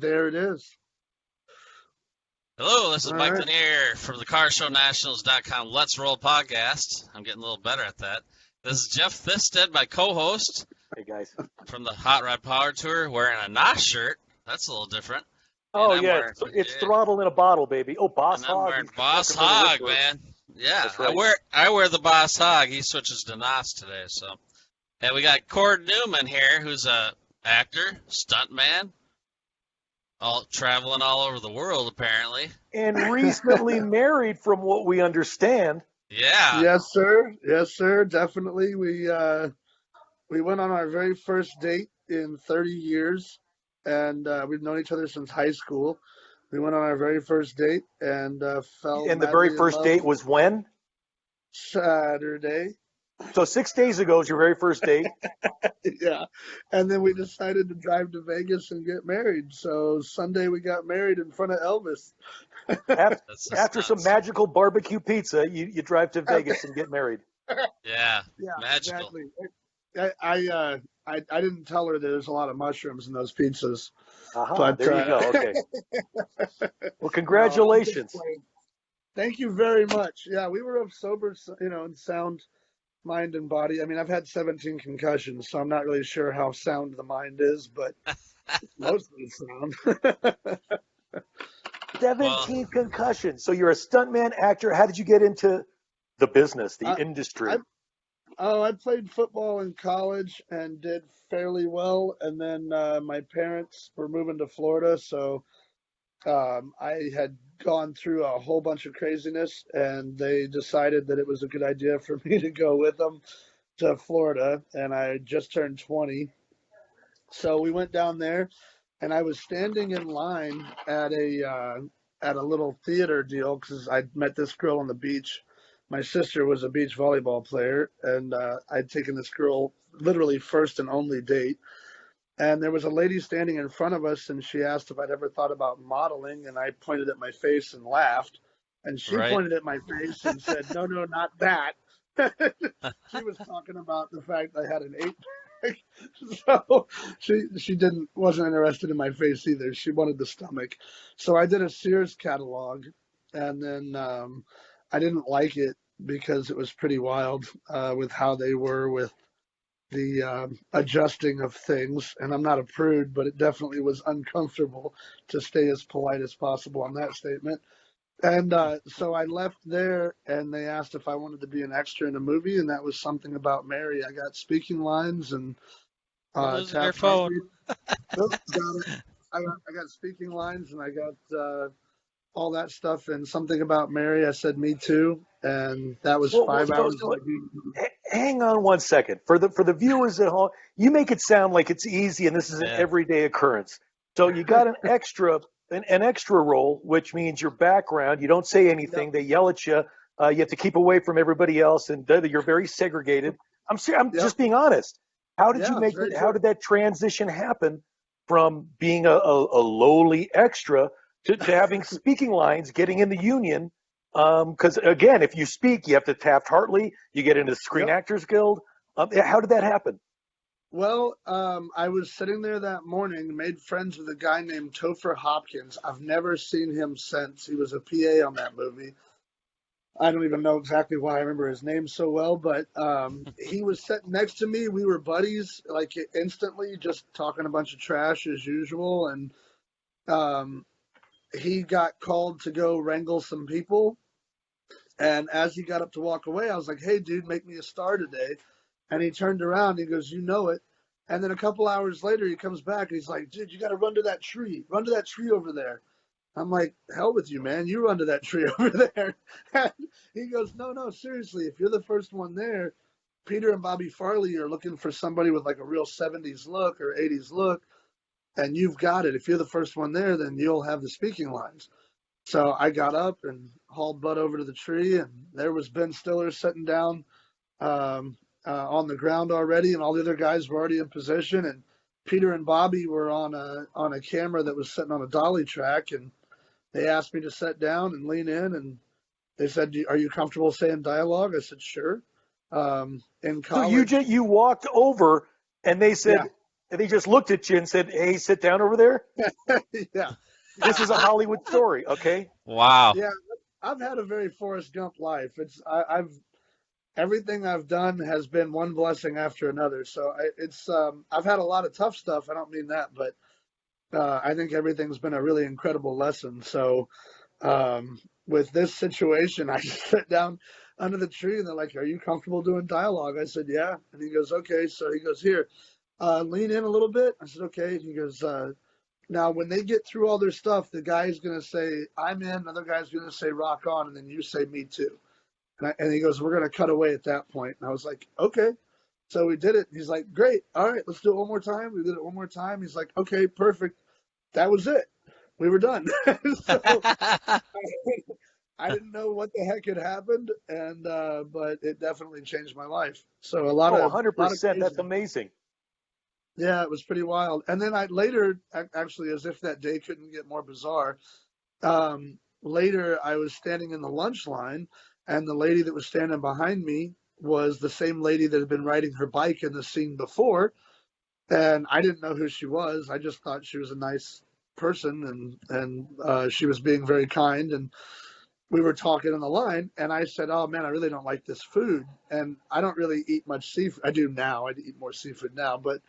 There it is. Hello, this is All Mike right. Lanier from the CarShowNationals.com Let's Roll podcast. I'm getting a little better at that. This is Jeff Thisted, my co-host Hey, guys. from the Hot Rod Power Tour, wearing a NOS shirt. That's a little different. Oh, And I'm yeah, wearing, it's yeah, throttle in a bottle, baby. Oh, Boss and I'm Hog. wearing He's Boss working for the Hog, Whisperer. man. Yeah, That's right. I wear the Boss Hog. He switches to NOS today. So, and we got Cord Newman here, who's a actor, stuntman, all traveling all over the world apparently. And recently married, from what we understand. Yeah. Yes, sir. Yes, sir. Definitely. We went on our very first date in 30 years, and we've known each other since high school. We went on our very first date and fell And the very madly in first love date was when? Saturday. So 6 days ago was your very first date. Yeah. And then we decided to drive to Vegas and get married. So Sunday we got married in front of Elvis. After some magical barbecue pizza, you drive to Vegas and get married. Yeah, Yeah, magical. exactly. I didn't tell her there's a lot of mushrooms in those pizzas. Aha, But there you go. Okay. Well, congratulations. No, thank you very much. Yeah, we were of sober, and sound mind and body. I mean, I've had 17 concussions, so I'm not really sure how sound the mind is, but mostly sound. 17 concussions. So you're a stuntman, actor. How did you get into the business, the industry? I played football in college and did fairly well, and then my parents were moving to Florida, so I had gone through a whole bunch of craziness, and they decided that it was a good idea for me to go with them to Florida, and I just turned 20. So we went down there, and I was standing in line at a little theater deal because I met this girl on the beach. My sister was a beach volleyball player, and I'd taken this girl literally first and only date. And there was a lady standing in front of us, and she asked if I'd ever thought about modeling, and I pointed at my face and laughed. And she pointed at my face and said, "No, no, not that." She was talking about the fact I had an 8-pack. So she wasn't interested in my face either. She wanted the stomach. So I did a Sears catalog, and then I didn't like it because it was pretty wild with how they were with the adjusting of things. And I'm not a prude, but it definitely was uncomfortable, to stay as polite as possible on that statement. And so I left there, and they asked if I wanted to be an extra in a movie, and that was something about Mary. I got speaking lines and losing your phone. Nope, got it. I got speaking lines, and I got all that stuff, and something about Mary. I said, "Me too," and that was 5 hours. Hang on one second. For the viewers at home, you make it sound like it's easy and this is an everyday occurrence. So you got an extra role, which means your background. You don't say anything. Yep. They yell at you. You have to keep away from everybody else, and you're very segregated. I'm just being honest. How did you make it? How did that transition happen from being a lowly extra to having speaking lines, getting in the union? Because again, if you speak, you have to Taft-Hartley. You get into the Screen Actors Guild. How did that happen? Well, I was sitting there that morning, made friends with a guy named Topher Hopkins. I've never seen him since. He was a PA on that movie. I don't even know exactly why I remember his name so well, but he was sitting next to me. We were buddies, like instantly, just talking a bunch of trash as usual. And he got called to go wrangle some people. And as he got up to walk away, I was like, "Hey, dude, make me a star today." And he turned around, he goes, "You know it." And then a couple hours later, he comes back and he's like, "Dude, you got to run to that tree. Run to that tree over there." I'm like, "Hell with you, man. You run to that tree over there." And he goes, "No, seriously. If you're the first one there, Peter and Bobby Farley are looking for somebody with like a real 70s look or 80s look. And you've got it. If you're the first one there, then you'll have the speaking lines." So I got up and hauled butt over to the tree, and there was Ben Stiller sitting down on the ground already, and all the other guys were already in position. And Peter and Bobby were on a camera that was sitting on a dolly track, and they asked me to sit down and lean in, and they said, "Are you comfortable saying dialogue?" I said, "Sure." In college, So you walked over, and they said, And they just looked at you and said, "Hey, sit down over there." Yeah. This is a Hollywood story, okay? Wow. Yeah, I've had a very Forrest Gump life. I've everything I've done has been one blessing after another. So I've had a lot of tough stuff. I don't mean that, but I think everything's been a really incredible lesson. So with this situation, I just sat down under the tree and they're like, "Are you comfortable doing dialogue?" I said, "Yeah." And he goes, "Okay." So he goes, "Here, lean in a little bit." I said, "Okay." And he goes, "Now when they get through all their stuff, the guy's gonna say, 'I'm in,' another guy's gonna say, 'Rock on,' and then you say, 'Me too.'" And he goes, "We're going to cut away at that point." And I was like, "Okay." So we did it. He's like, "Great. All right, let's do it one more time." We did it one more time. He's like, "Okay, perfect." That was it. We were done. So I didn't know what the heck had happened, and but it definitely changed my life. So a lot Oh, of 100%. crazy. That's amazing. Yeah, it was pretty wild. And then I later, actually, as if that day couldn't get more bizarre, later I was standing in the lunch line, and the lady that was standing behind me was the same lady that had been riding her bike in the scene before, and I didn't know who she was. I just thought she was a nice person, and she was being very kind, and we were talking on the line, and I said, "Oh man, I really don't like this food, and I don't really eat much seafood. I do now. I eat more seafood now, but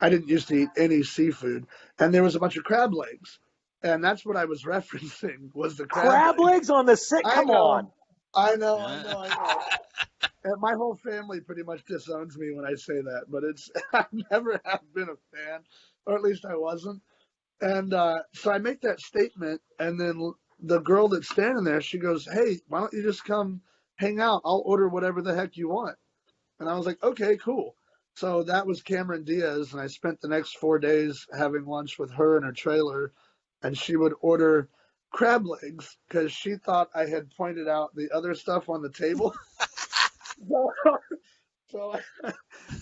I didn't used to eat any seafood." And there was a bunch of crab legs. And that's what I was referencing was the crab Crab legs. legs on the set? I Come on. know. I know. And my whole family pretty much disowns me when I say that, but it's I never have been a fan, or at least I wasn't. And so I make that statement, and then the girl that's standing there, she goes, "Hey, why don't you just come hang out? I'll order whatever the heck you want." And I was like, "Okay, cool." So that was Cameron Diaz, and I spent the next 4 days having lunch with her in her trailer, and she would order crab legs because she thought I had pointed out the other stuff on the table. So, so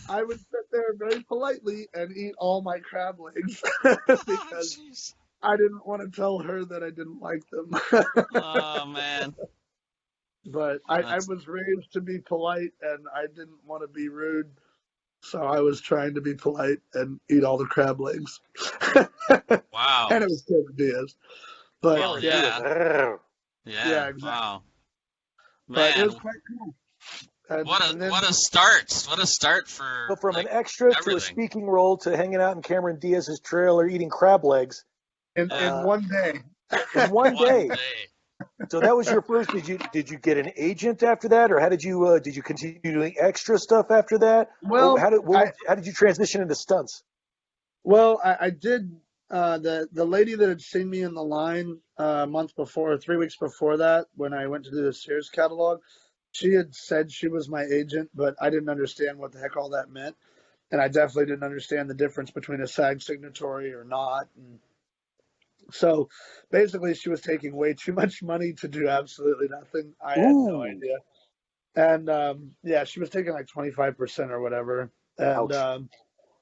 I would sit there very politely and eat all my crab legs Oh, because jeez. I didn't want to tell her that I didn't like them. Oh, man. But I That's was raised to be polite, and I didn't want to be rude. So I was trying to be polite and eat all the crab legs. wow. And it was Cameron Diaz. But Well, Cameron yeah, Diaz. yeah. Ugh. Yeah. yeah, exactly. Wow. But it Man, was quite cool. what And a then, what a start. What a start So for from an like extra to a everything. speaking role to hanging out in Cameron Diaz's trailer eating crab legs in uh, one day. in one One day. day. So that was your first. Did you get an agent after that, or how did you continue doing extra stuff after that, or Well, I how did you transition into stunts? I did. The lady that had seen me in the line a month before, 3 weeks before that, when I went to do the Sears catalog, she had said she was my agent, but I didn't understand what the heck all that meant, and I definitely didn't understand the difference between a SAG signatory or not. And so basically, she was taking way too much money to do absolutely nothing. I had no Ooh, idea. And yeah, she was taking like 25% or whatever. And ouch.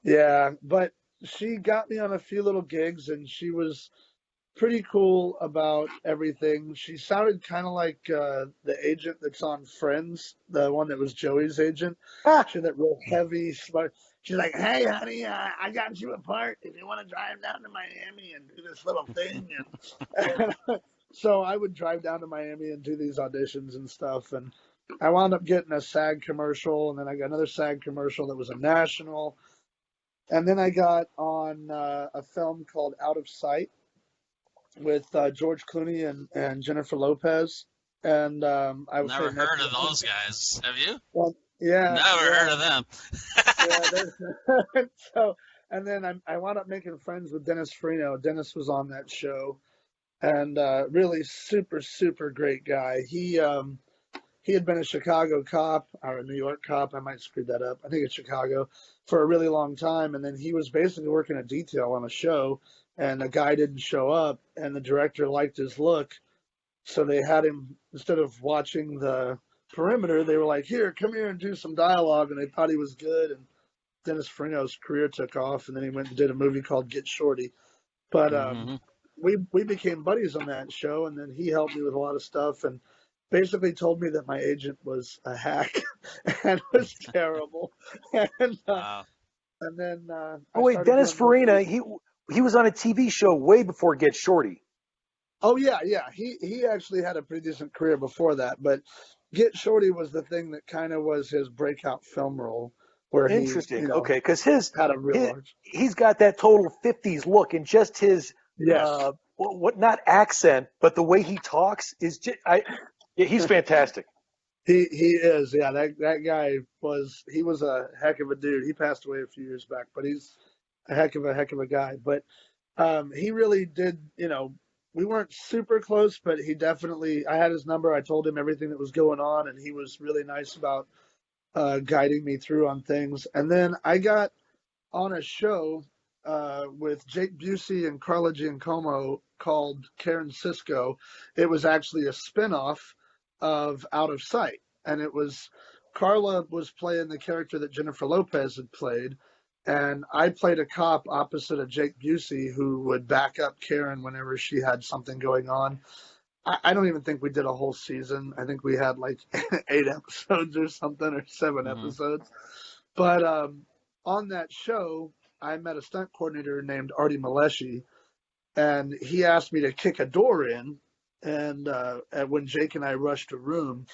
yeah, but she got me on a few little gigs, and she was pretty cool about everything. She sounded kind of like the agent that's on Friends, the one that was Joey's agent. Ah, She had that real heavy, smart. She's like, "Hey, honey, I got you a part if you want to drive down to Miami and do this little thing." And so I would drive down to Miami and do these auditions and stuff. And I wound up getting a SAG commercial, and then I got another SAG commercial that was a national. And then I got on a film called Out of Sight with George Clooney and Jennifer Lopez, and I was Never playing my heard of those guys. Have you? well, yeah, Never heard yeah, of them. yeah. So, and then I wound up making friends with Dennis Farina. Dennis was on that show, and really super super great guy. He had been a Chicago cop or a New York cop. I might screw that up. I think it's Chicago for a really long time. And then he was basically working a detail on a show, and a guy didn't show up, and the director liked his look. So they had him, instead of watching the perimeter, they were like, "Here, come here and do some dialogue." And they thought he was good. And Dennis Farina's career took off, and then he went and did a movie called Get Shorty. But Hmm. we became buddies on that show, and then he helped me with a lot of stuff, and basically told me that my agent was a hack and was terrible. And Wow. And then Oh I wait, started Dennis doing Farina, movies. he was on a TV show way before Get Shorty. Oh yeah, yeah. He actually had a pretty decent career before that, but Get Shorty was the thing that kind of was his breakout film role, where he, Interesting. Okay, because his had a real his large. he's got that total '50s look, and just his Yes, what not accent, but the way he talks is just yeah, he's fantastic. he is. Yeah, that guy he was a heck of a dude. He passed away a few years back, but he's a heck of a guy. But he really did. We weren't super close, but he definitely. I had his number. I told him everything that was going on, and he was really nice about guiding me through on things. And then I got on a show with Jake Busey and Carla Giancomo called Karen Cisco. It was actually a spinoff of Out of Sight, and it was Carla was playing the character that Jennifer Lopez had played, and I played a cop opposite of Jake Busey who would back up Karen whenever she had something going on. I don't even think we did a whole season. I think we had like 8 episodes or something, or 7 Hmm. episodes. But on that show, I met a stunt coordinator named Artie Maleshi, and he asked me to kick a door in, and when Jake and I rushed a room,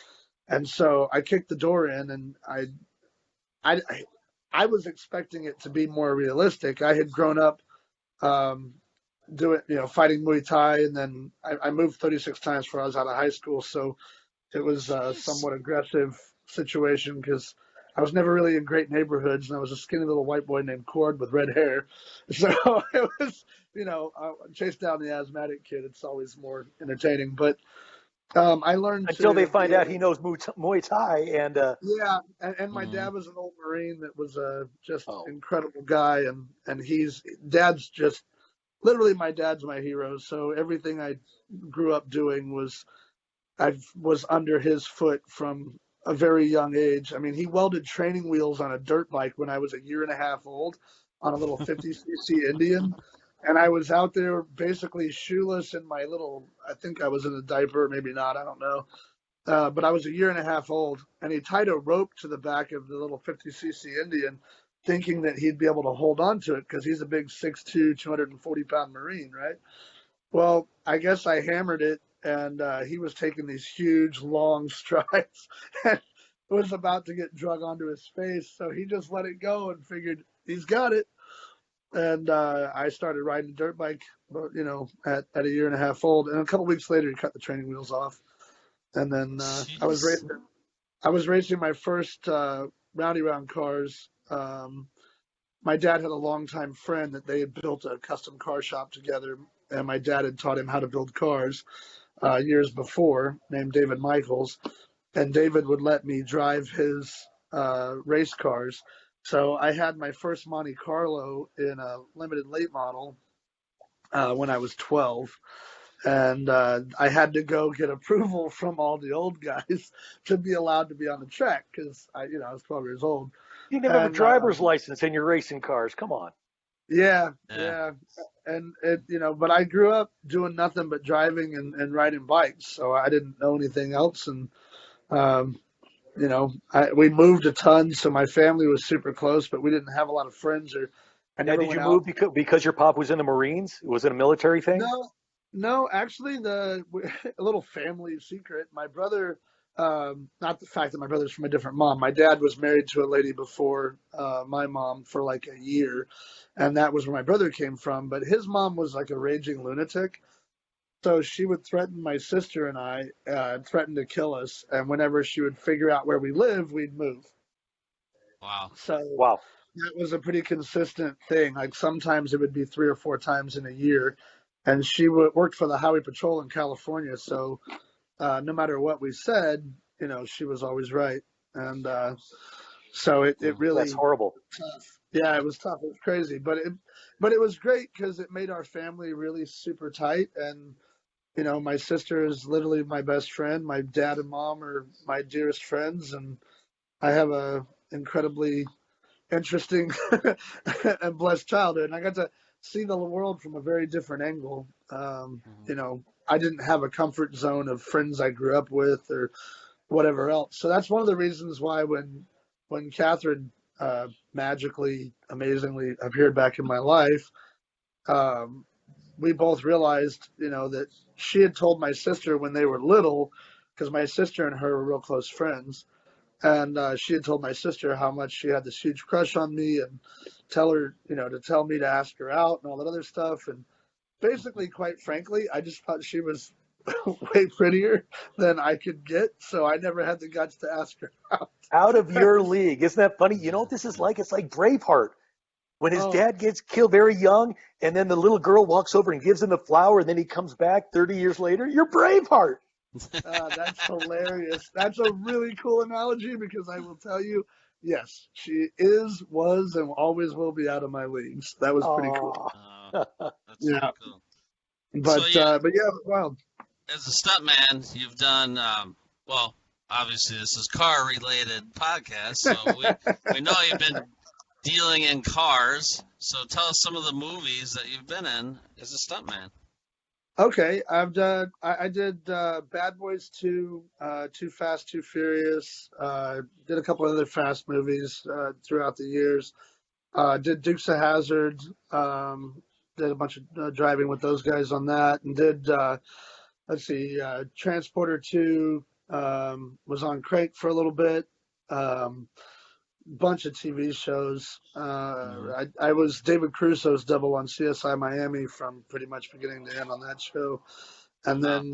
and so I kicked the door in, and I, I was expecting it to be more realistic. I had grown up um, doing, fighting Muay Thai, and then I moved 36 times before I was out of high school, so it was a Jeez. somewhat aggressive situation because I was never really in great neighborhoods, and I was a skinny little white boy named Cord with red hair. So it was, chase down the asthmatic kid. It's always more entertaining. But I learned Until they to be find out he able, knows Muay Thai, and yeah. And my Hmm. dad was an old Marine that was a just oh, incredible guy, and dad's just literally my dad's my hero. So everything I grew up doing I was under his foot from a very young age. I mean, he welded training wheels on a dirt bike when I was a year and a half old on a little 50cc Indian. And I was out there basically shoeless in my little, I think I was in a diaper, maybe not, I don't know. But I was a year and a half old, and he tied a rope to the back of the little 50cc Indian, thinking that he'd be able to hold on to it because he's a big 6'2", 240-pound Marine, right? Well, I guess I hammered it, and he was taking these huge, long strides and was about to get drug onto his face. So he just let it go and figured he's got it. And I started riding a dirt bike, at a year and a half old. And a couple weeks later, he cut the training wheels off. And then Jeez. I was racing my first roundy round cars. My dad had a longtime friend that they had built a custom car shop together, and my dad had taught him how to build cars years before, named David Michaels, and David would let me drive his race cars. So I had my first Monte Carlo in a limited late model when I was 12, and I had to go get approval from all the old guys to be allowed to be on the track because I was 12 years old, you didn't even have a and driver's license and you're racing cars. Come on. yeah, Yeah. yeah. And but I grew up doing nothing but driving and riding bikes, so I didn't know anything else. And um, we moved a ton, so my family was super close, but we didn't have a lot of friends, or I Now, never did went you out. move because your pop was in the Marines? Was it a military thing? No, no, actually, a little family secret. My brother, not the fact that my brother's from a different mom. My dad was married to a lady before my mom for like a year, and that was where my brother came from. But his mom was like a raging lunatic, so she would threaten my sister and I, threaten to kill us. And whenever she would figure out where we live, we'd move. Wow. So Wow. that was a pretty consistent thing. Like sometimes it would be 3 or 4 times in a year. And she worked for the Highway Patrol in California. So no matter what we said, she was always right. And so it Mm. That's really horrible. tough. Yeah, it was tough. It was crazy, but it was great because it made our family really super tight. And my sister is literally my best friend. My dad and mom are my dearest friends, and I have a incredibly interesting and blessed childhood. And I got to see the world from a very different angle. Mhm. I didn't have a comfort zone of friends I grew up with or whatever else. So that's one of the reasons why when Catherine magically, amazingly appeared back in my life, um, we both realized, that she had told my sister when they were little, because my sister and her were real close friends, and she had told my sister how much she had this huge crush on me, and tell her, to tell me to ask her out and all that other stuff. And basically, quite frankly, I just thought she was way prettier than I could get, so I never had the guts to ask her out. Out of your league. Isn't that funny? You know what this is like? It's like Braveheart. When his Oh, dad gets killed very young, and then the little girl walks over and gives him the flower, and then he comes back 30 years later. You're Braveheart. that's hilarious. That's a really cool analogy, because I will tell you, yes, she is, was, and always will be out of my leagues. That was pretty cool. Oh, that's Yeah, so cool. So but yeah, well, as a stuntman, you've done well. Obviously, this is car-related podcast, so we know you've been dealing in cars. So tell us some of the movies that you've been in as a stuntman. okay. I did Bad Boys 2, Too Fast, Too Furious. Did a couple other fast movies throughout the years. Did Dukes of Hazzard. Did a bunch of driving with those guys on that, and did let's see, Transporter 2. Was on Crank for a little bit. Bunch of TV shows. I was David Crusoe's double on CSI Miami from pretty much beginning to end on that show. And then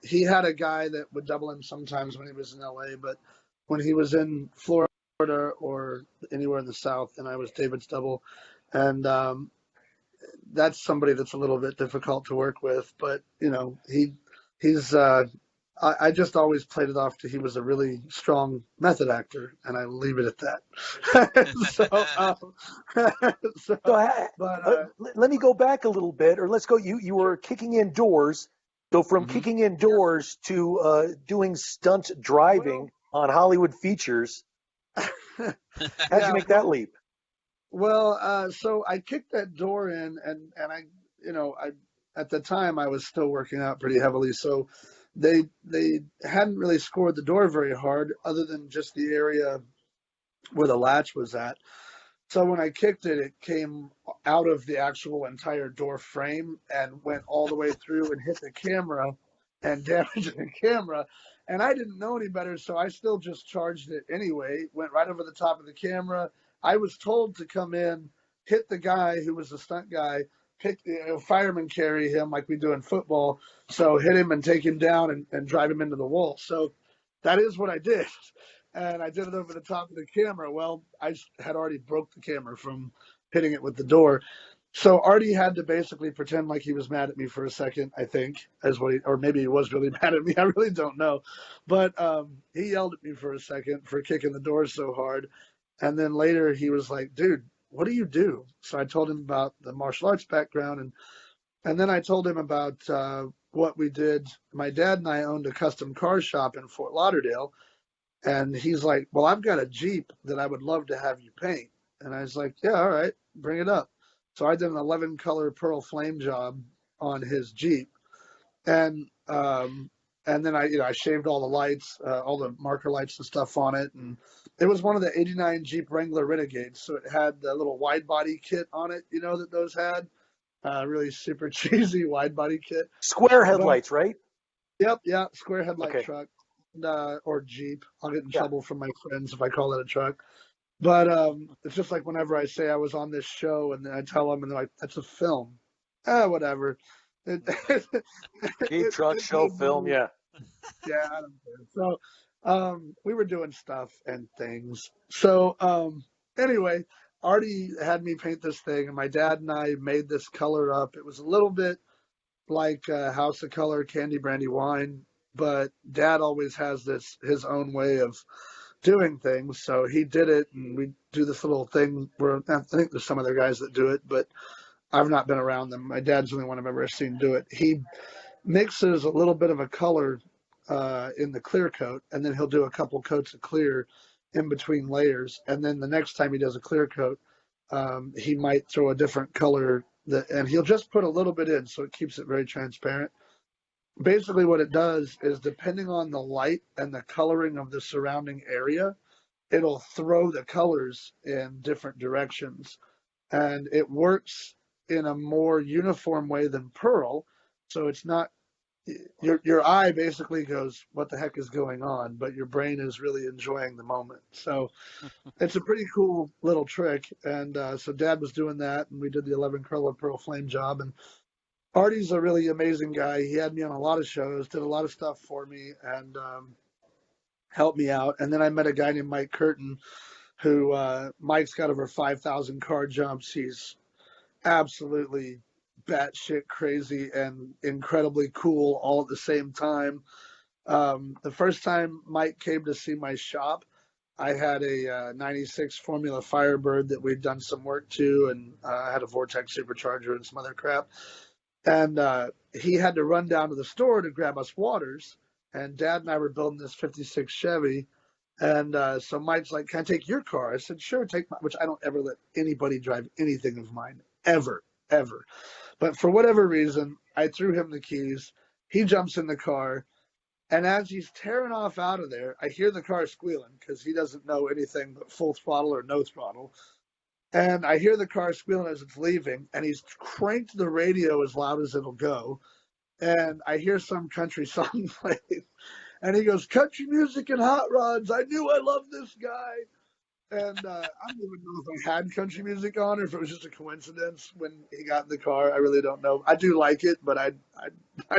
he had a guy that would double him sometimes when he was in LA, but when he was in Florida or anywhere in the South, then I was David's double. And that's somebody that's a little bit difficult to work with, but he's I just always played it off to he was a really strong method actor, and I leave it at that. Let me go back a little bit, or let's go. You were kicking indoors, so from kicking indoors to doing stunt driving on Hollywood features. How'd you make that leap? Well, so I kicked that door in, and I at the time I was still working out pretty heavily, so they hadn't really scored the door very hard, other than just the area where the latch was at. So when I kicked it, it came out of the actual entire door frame and went all the way through and hit the camera and damaged the camera. And I didn't know any better, so I still just charged it anyway. Went right over the top of the camera. I was told to come in, hit the guy who was the stunt guy, fireman carry him like we do in football. So hit him and take him down and drive him into the wall. So that is what I did. And I did it over the top of the camera. Well, I had already broke the camera from hitting it with the door. So Artie had to basically pretend like he was mad at me for a second, I think, or maybe he was really mad at me. I really don't know. But he yelled at me for a second for kicking the door so hard. And then later he was like, dude, what do you do? So I told him about the martial arts background. And then I told him about what we did. My dad and I owned a custom car shop in Fort Lauderdale. And he's like, well, I've got a Jeep that I would love to have you paint. And I was like, yeah, all right, bring it up. So I did an 11 color pearl flame job on his Jeep. And then I shaved all the lights, all the marker lights and stuff on it. And it was one of the 89 Jeep Wrangler Renegades. So it had the little wide body kit on it, that those had. Really super cheesy wide body kit. Square headlights, right? Yep, yeah, square headlight Okay. truck. Or Jeep. I'll get in trouble from my friends if I call it a truck. But it's just like whenever I say I was on this show and then I tell them and they're like, that's a film. Whatever. Jeep truck show film, yeah. Yeah, I don't care. So we were doing stuff and things. So anyway, Artie had me paint this thing, and my dad and I made this color up. It was a little bit like House of Color, Candy Brandy Wine, but Dad always has his own way of doing things. So he did it, and we do this little thing where I think there's some other guys that do it, but I've not been around them. My dad's the only one I've ever seen do it. He mixes a little bit of a color in the clear coat, and then he'll do a couple coats of clear in between layers. And then the next time he does a clear coat, he might throw a different color, and he'll just put a little bit in, so it keeps it very transparent. Basically what it does is, depending on the light and the coloring of the surrounding area, it'll throw the colors in different directions, and it works in a more uniform way than Pearl. So it's not your eye basically goes, what the heck is going on? But your brain is really enjoying the moment. So it's a pretty cool little trick. And so Dad was doing that, and we did the 11 color Pearl Flame job. And Artie's a really amazing guy. He had me on a lot of shows, did a lot of stuff for me, and helped me out. And then I met a guy named Mike Curtin, who Mike's got over 5,000 car jumps. He's absolutely batshit crazy and incredibly cool all at the same time. The first time Mike came to see my shop, I had a 96 Formula Firebird that we'd done some work to, and I had a Vortex supercharger and some other crap. And he had to run down to the store to grab us waters. And Dad and I were building this 56 Chevy. And so Mike's like, can I take your car? I said, sure, take mine, which I don't ever let anybody drive anything of mine, ever, ever. But for whatever reason, I threw him the keys. He jumps in the car. And as he's tearing off out of there, I hear the car squealing because he doesn't know anything but full throttle or no throttle. And I hear the car squealing as it's leaving, and he's cranked the radio as loud as it'll go. And I hear some country song playing. And he goes, country music and hot rods. I knew I loved this guy. And I don't even know if I had country music on or if it was just a coincidence when he got in the car. I really don't know. I do like it, but I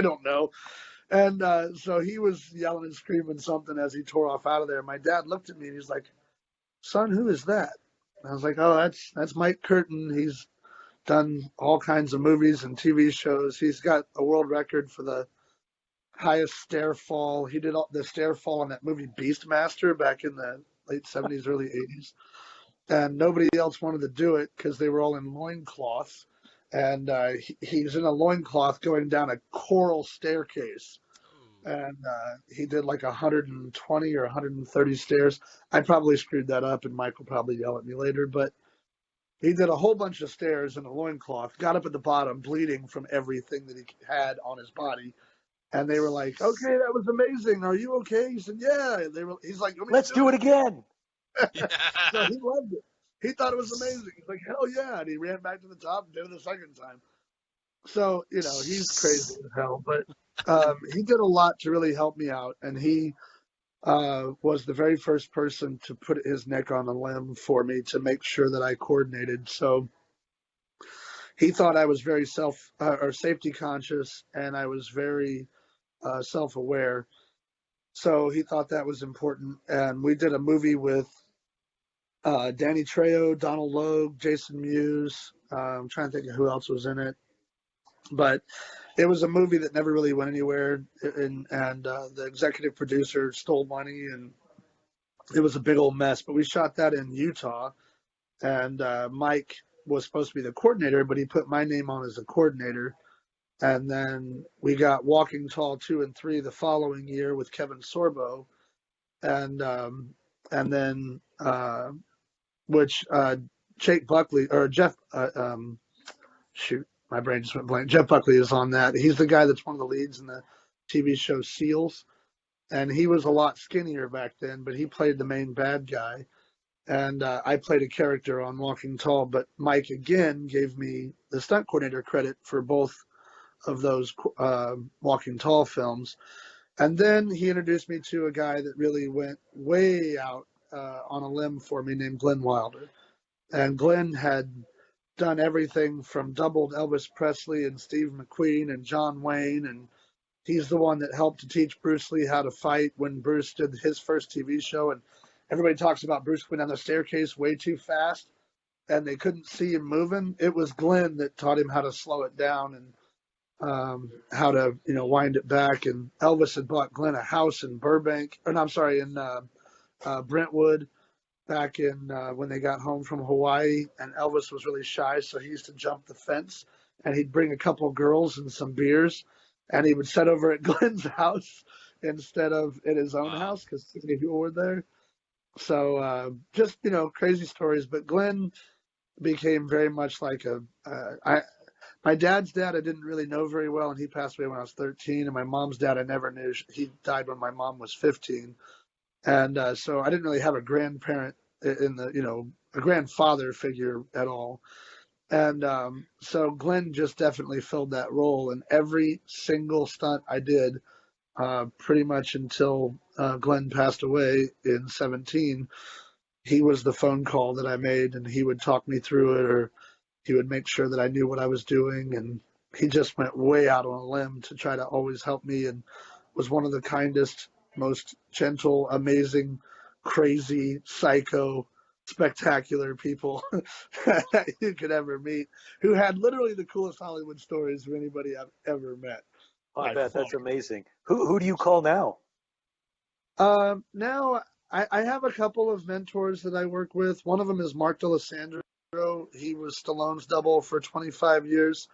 don't know. And so he was yelling and screaming something as he tore off out of there. My dad looked at me and he's like, son, who is that? And I was like, oh, that's Mike Curtin. He's done all kinds of movies and TV shows. He's got a world record for the highest stair fall. He did the stair fall in that movie Beastmaster back in the late 70s, early 80s. And nobody else wanted to do it because they were all in loincloths. And he's in a loincloth going down a coral staircase. And he did like 120 or 130 stairs. I probably screwed that up, and Mike will probably yell at me later. But he did a whole bunch of stairs in a loincloth, got up at the bottom, bleeding from everything that he had on his body. And they were like, okay, that was amazing. Are you okay? He said, yeah. He's like, let's do it again. So he loved it. He thought it was amazing. He's like, hell yeah. And he ran back to the top and did it the second time. So, he's crazy as hell. But he did a lot to really help me out. And he was the very first person to put his neck on a limb for me to make sure that I coordinated. So he thought I was very safety conscious, and I was very self-aware. So he thought that was important. And we did a movie with Danny Trejo, Donald Logue, Jason Mewes. I'm trying to think of who else was in it. But it was a movie that never really went anywhere. And the executive producer stole money, and it was a big old mess. But we shot that in Utah. And Mike was supposed to be the coordinator, but he put my name on as a coordinator. And then we got Walking Tall 2 and 3 the following year with Kevin Sorbo. And then Jake Buckley or Jeff, my brain just went blank. Jeff Buckley is on that. He's the guy that's one of the leads in the TV show Seals. And he was a lot skinnier back then, but he played the main bad guy. And I played a character on Walking Tall, but Mike again gave me the stunt coordinator credit for both of those Walking Tall films. And then he introduced me to a guy that really went way out on a limb for me named Glenn Wilder. And Glenn had done everything from doubled Elvis Presley and Steve McQueen and John Wayne. And he's the one that helped to teach Bruce Lee how to fight when Bruce did his first TV show. And everybody talks about Bruce going down the staircase way too fast, and they couldn't see him moving. It was Glenn that taught him how to slow it down and how to, wind it back. And Elvis had bought Glenn a house in Brentwood back in when they got home from Hawaii. And Elvis was really shy, so he used to jump the fence, and he'd bring a couple girls and some beers, and he would sit over at Glenn's house instead of at his own house because too many people were there. So just, crazy stories. But Glenn became very much like my dad's dad I didn't really know very well, and he passed away when I was 13. And my mom's dad I never knew. He died when my mom was 15. And so I didn't really have a grandparent in the, a grandfather figure at all. And so Glenn just definitely filled that role. And every single stunt I did, pretty much until Glenn passed away in 17, he was the phone call that I made, and he would talk me through it, or he would make sure that I knew what I was doing. And he just went way out on a limb to try to always help me, and was one of the kindest, most gentle, amazing, crazy, psycho, spectacular people that you could ever meet, who had literally the coolest Hollywood stories of anybody I've ever met. I bet that's amazing. Who do you call now? Now I have a couple of mentors that I work with. One of them is Mark D'Alessandro. He was Stallone's double for 25 years.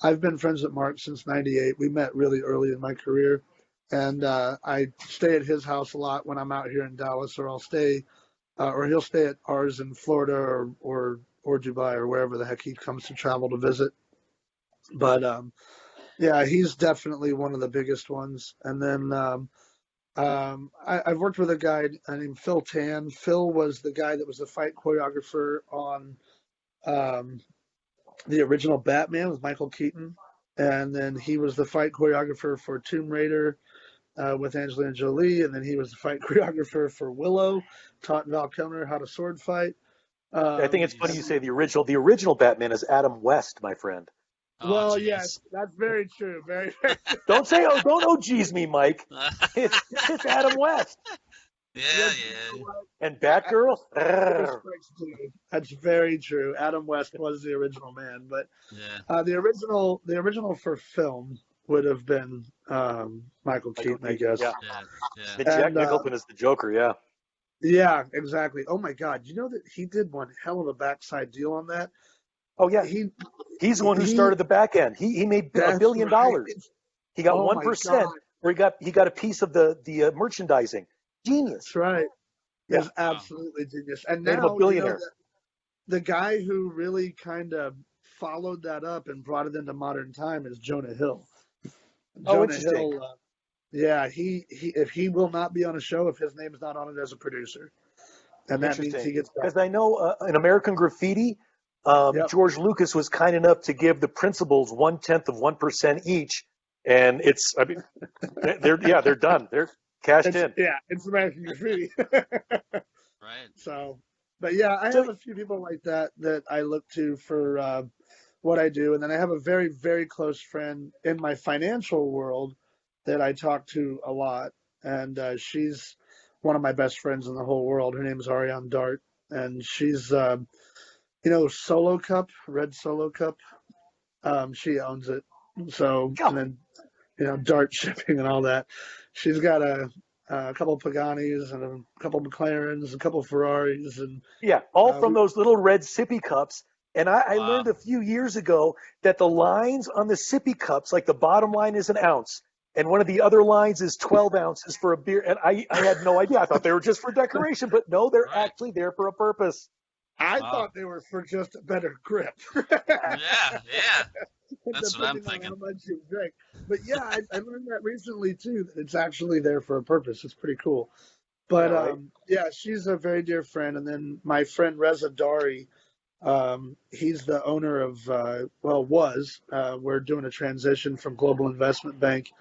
I've been friends with Mark since '98. We met really early in my career, and I stay at his house a lot when I'm out here in Dallas, or or he'll stay at ours in Florida or Dubai or wherever the heck he comes to travel to visit. But yeah, he's definitely one of the biggest ones. And then I've worked with a guy named Phil Tan. Phil was the guy that was the fight choreographer on the original Batman with Michael Keaton. And then he was the fight choreographer for Tomb Raider with Angelina Jolie. And then he was the fight choreographer for Willow, taught Val Kilmer how to sword fight. I think it's funny you say the original. The original Batman is Adam West, my friend. Well, yes, that's very true. Very, very true. Don't say, oh, don't geez me, Mike. It's Adam West. Yeah. And Batgirl? That's very true. Adam West was the original man, but the original for film would have been Michael Keaton, I guess. Yeah. And Jack Nicholson is the Joker, yeah. Yeah, exactly. Oh my God, you know that he did one hell of a backside deal on that? Oh yeah, he's the one who started the back end. He made $1 billion. Right. He got 1%, where he got a piece of the merchandising. Genius. That's right. Yeah, it's absolutely genius. And made now him a billionaire. The guy who really kind of followed that up and brought it into modern time is Jonah Hill. Jonah Hill. Yeah, he if he will not be on a show if his name's not on it as a producer, and that means he gets. Because I know in American Graffiti. George Lucas was kind enough to give the principals 0.1% each, and they're done. They're cashed in. Yeah, it's American Graffiti. Right. So, but yeah, I have a few people like that I look to for what I do, and then I have a very, very close friend in my financial world that I talk to a lot, and she's one of my best friends in the whole world. Her name is Ariane Dart, and she's Solo Cup, Red Solo Cup. She owns it. So, and then, Dart shipping and all that. She's got a couple of Paganis and a couple of McLarens, a couple of Ferraris. And all from those little red sippy cups. And I learned a few years ago that the lines on the sippy cups, like the bottom line is an ounce, and one of the other lines is 12 ounces for a beer. And I had no idea. I thought they were just for decoration, but no, they're actually there for a purpose. I thought they were for just a better grip. Yeah. That's what I'm thinking. How much you drink. But yeah, I learned that recently too, that it's actually there for a purpose. It's pretty cool. But she's a very dear friend. And then my friend Reza Dari, he's the owner of, we're doing a transition from Global Investment Bank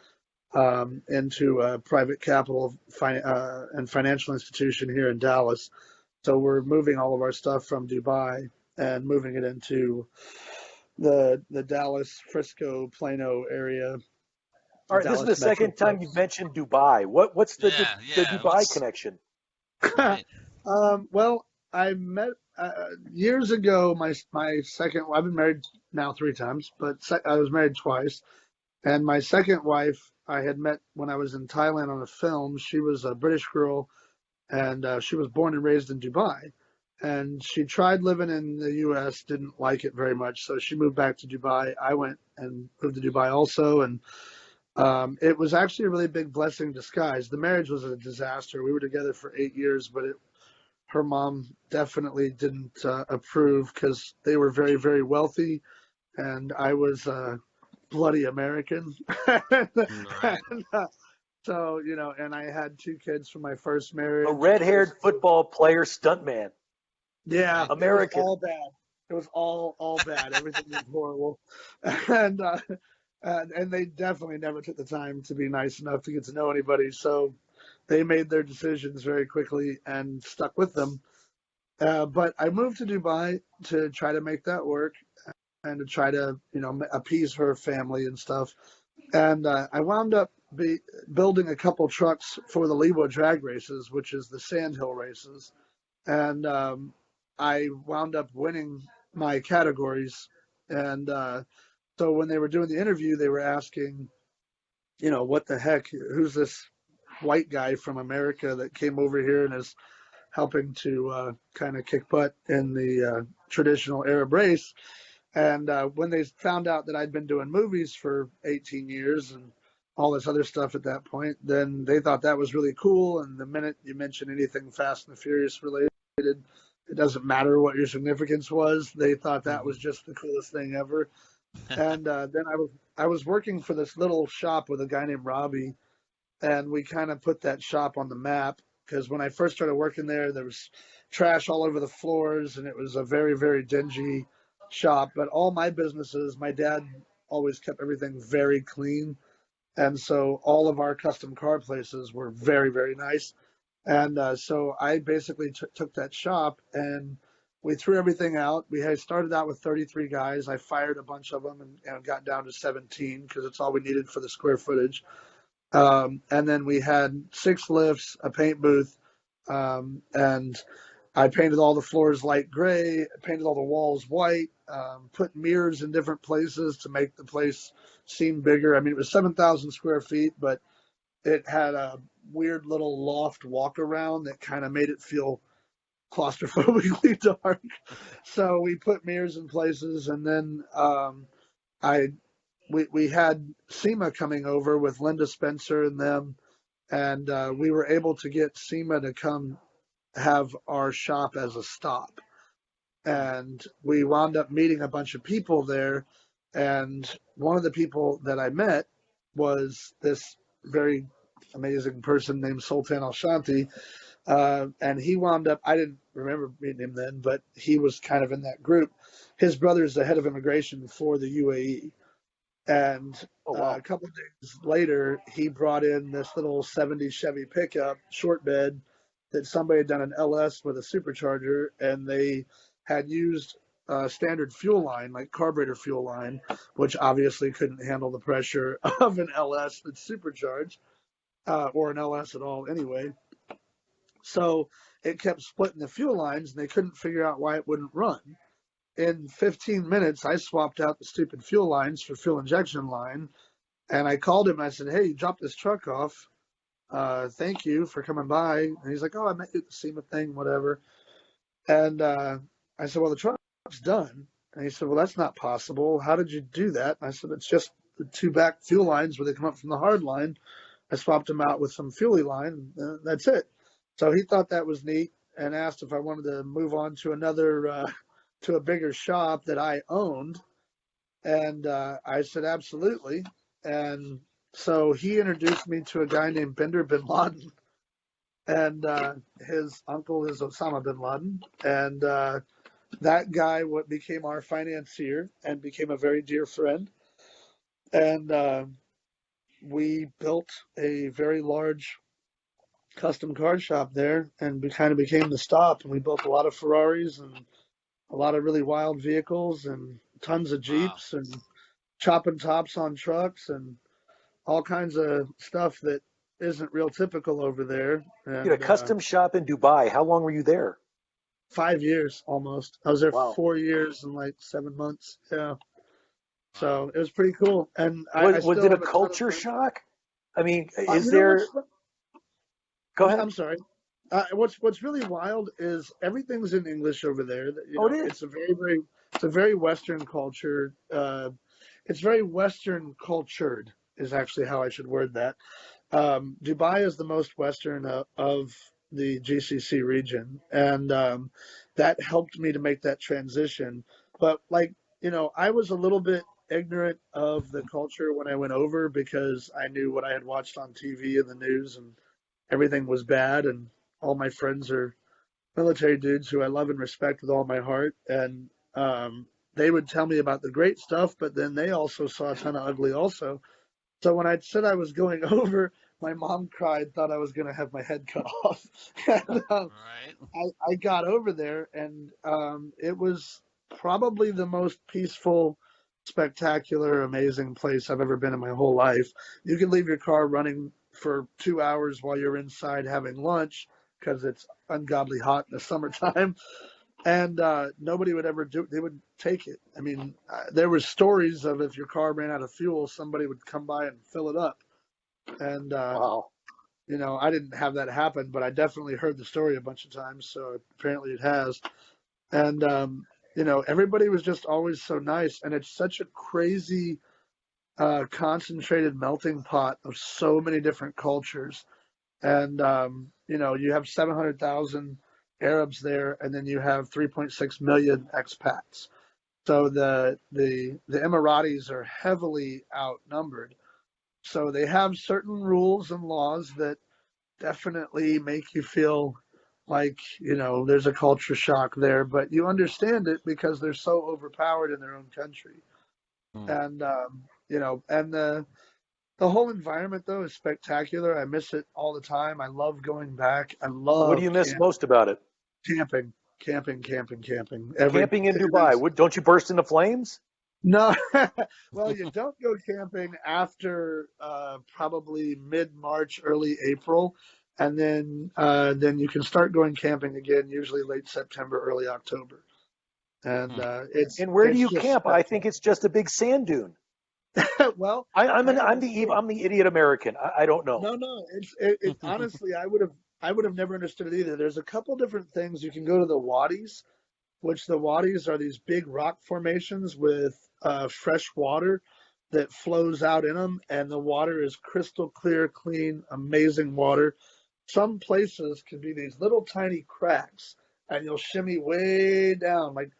into a private capital and financial institution here in Dallas. So we're moving all of our stuff from Dubai and moving it into the Dallas, Frisco, Plano area. All right, this is the second time you've mentioned Dubai. What's the Dubai connection? Well, I met years ago. My second. I've been married now 3 times, but I was married twice. And my second wife, I had met when I was in Thailand on a film. She was a British girl. And she was born and raised in Dubai. And she tried living in the U.S., didn't like it very much. So she moved back to Dubai. I went and moved to Dubai also. And it was actually a really big blessing in disguise. The marriage was a disaster. We were together for 8 years, but her mom definitely didn't approve because they were very, very wealthy. And I was bloody American. Right. So, and I had 2 kids from my first A marriage. red-haired football player stuntman. Yeah, Right. it was American. all bad. It was all bad. Everything was horrible, and and they definitely never took the time to be nice enough to get to know anybody. So they made their decisions very quickly and stuck with them. But I moved to Dubai to try to make that work and to try to, appease her family and stuff. And I wound up building a couple trucks for the Leeward drag races, which is the sandhill races. And I wound up winning my categories. And so when they were doing the interview, they were asking, what the heck? Who's this white guy from America that came over here and is helping to kind of kick butt in the traditional Arab race? And when they found out that I'd been doing movies for 18 years and all this other stuff at that point, then they thought that was really cool. And the minute you mention anything Fast and the Furious related, it doesn't matter what your significance was. They thought that was just the coolest thing ever. And then I was working for this little shop with a guy named Robbie, and we kind of put that shop on the map because when I first started working there was trash all over the floors, and it was a very, very dingy shop. But all my businesses, my dad always kept everything very clean, and so all of our custom car places were very, very nice. And so I basically took that shop and we threw everything out. We had started out with 33 guys. I fired a bunch of them and got down to 17 because it's all we needed for the square footage. And then we had 6 lifts, a paint booth, and I painted all the floors light gray, painted all the walls white, put mirrors in different places to make the place seem bigger. I mean, it was 7,000 square feet, but it had a weird little loft walk around that kind of made it feel claustrophobically dark. So we put mirrors in places, and then I we had SEMA coming over with Linda Spencer and them, and we were able to get SEMA to come have our shop as a stop. And we wound up meeting a bunch of people there. And one of the people that I met was this very amazing person named Sultan Al Shanti. And he wound up, I didn't remember meeting him then, but he was kind of in that group. His brother's the head of immigration for the UAE. And wow. a couple of days later, he brought in this little 70s Chevy pickup, short bed, that somebody had done an LS with a supercharger, and they had used a standard fuel line, like carburetor fuel line, which obviously couldn't handle the pressure of an LS that's supercharged, or an LS at all anyway. So it kept splitting the fuel lines, and they couldn't figure out why it wouldn't run. In 15 minutes, I swapped out the stupid fuel lines for fuel injection line, and I called him and I said, "Hey, you dropped this truck off. Thank you for coming by." And he's like, "Oh, I met you at the SEMA thing, whatever." And I said, "Well, the truck's done." And he said, "Well, that's not possible. How did you do that?" And I said, "It's just the 2 back fuel lines where they come up from the hard line. I swapped them out with some fuelie line. And that's it." So he thought that was neat and asked if I wanted to move on to another, to a bigger shop that I owned. And I said, absolutely. And so he introduced me to a guy named Bender bin Laden. And his uncle is Osama bin Laden. And that guy became our financier and became a very dear friend. And we built a very large custom car shop there, and we kind of became the stop. And we built a lot of Ferraris and a lot of really wild vehicles and tons of Wow. Jeeps and chopping tops on trucks and all kinds of stuff that isn't real typical over there. You had a And custom shop in Dubai. How long were you there? 5 years almost. I was there Wow. 4 years and like 7 months. Yeah. Wow. So it was pretty cool. And I Was still it a have a ton of culture friends. shock? I mean, is You know there? what's Go ahead. I'm sorry. What's really wild is everything's in English over there. Oh, it is. It's a very Western culture. It's very Western cultured is actually how I should word that. Dubai is the most Western of the GCC region, and that helped me to make that transition. But I was a little bit ignorant of the culture when I went over because I knew what I had watched on TV and the news, and everything was bad. And all my friends are military dudes who I love and respect with all my heart. And they would tell me about the great stuff, but then they also saw a ton of ugly also. So when I said I was going over, my mom cried, thought I was going to have my head cut off. And, Right. I got over there, and it was probably the most peaceful, spectacular, amazing place I've ever been in my whole life. You can leave your car running for 2 hours while you're inside having lunch because it's ungodly hot in the summertime, and nobody would ever do. They would take it. I mean, there were stories of if your car ran out of fuel, somebody would come by and fill it up, and Wow. you know, I didn't have that happen, but I definitely heard the story a bunch of times, so apparently it has. And you know, everybody was just always so nice, and it's such a crazy, concentrated melting pot of so many different cultures. And you know, you have 700,000 Arabs there, and then you have 3.6 million expats. So the Emiratis are heavily outnumbered. So they have certain rules and laws that definitely make you feel like, you know, there's a culture shock there, but you understand it because they're so overpowered in their own country. Hmm. And you know, and the whole environment though is spectacular. I miss it all the time. I love going back. I What do love you miss most about it? camping, camping. Every Camping in Dubai. there's Don't you burst into flames? no, well, you don't go camping after probably mid-March, early April, and then you can start going camping again, usually late September, early October, and Hmm. And where do it's you just camp? I think it's just a big sand dune. well, I'm I I'm gotta the say, I'm the idiot American. I don't know. no, it honestly, I would have never understood it either. There's a couple different things. You can go to the wadis, which the wadis are these big rock formations with fresh water that flows out in them, and the water is crystal clear, clean, amazing water. Some places can be these little tiny cracks, and you'll shimmy way down, like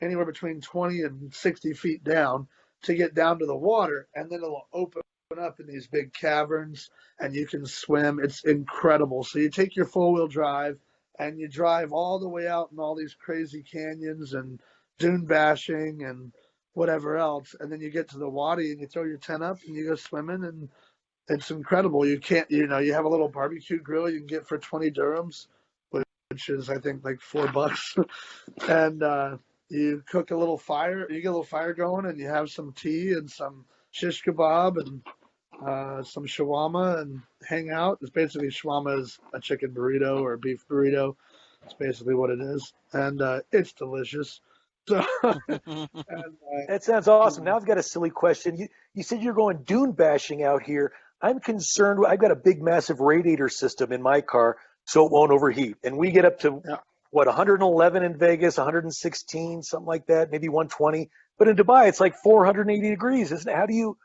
anywhere between 20 and 60 feet down to get down to the water, and then it'll open up in these big caverns, and you can swim. It's incredible. So you take your four-wheel drive and you drive all the way out in all these crazy canyons and dune bashing and whatever else, and then you get to the wadi and you throw your tent up and you go swimming, and it's incredible. You can't, you know, you have a little barbecue grill you can get for 20 dirhams, which is I think like $4, and you cook a little fire. You get a little fire going, and you have some tea and some shish kebab and some shawarma and hang out. It's basically shawarma is a chicken burrito or a beef burrito. It's basically what it is, and it's delicious. So, and That sounds you awesome. know, Now I've got a silly question. You said you're going dune bashing out here. I'm concerned. I've got a big, massive radiator system in my car, so it won't overheat. And we get up to yeah, what 111 in Vegas, 116, something like that, maybe 120. But in Dubai, it's like 480 degrees, isn't it? How do you?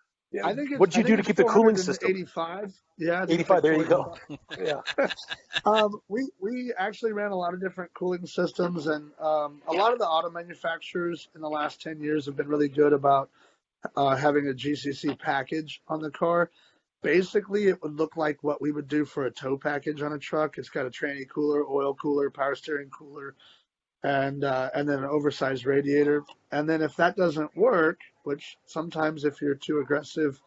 I think it's What do I you do think to it's keep the cooling system? 485. Yeah, I think it's 85. like There you go. 485. Yeah. We actually ran a lot of different cooling systems, and a lot of the auto manufacturers in the last 10 years have been really good about having a GCC package on the car. Basically, it would look like what we would do for a tow package on a truck. It's got a tranny cooler, oil cooler, power steering cooler, and then an oversized radiator. And then if that doesn't work, which sometimes if you're too aggressive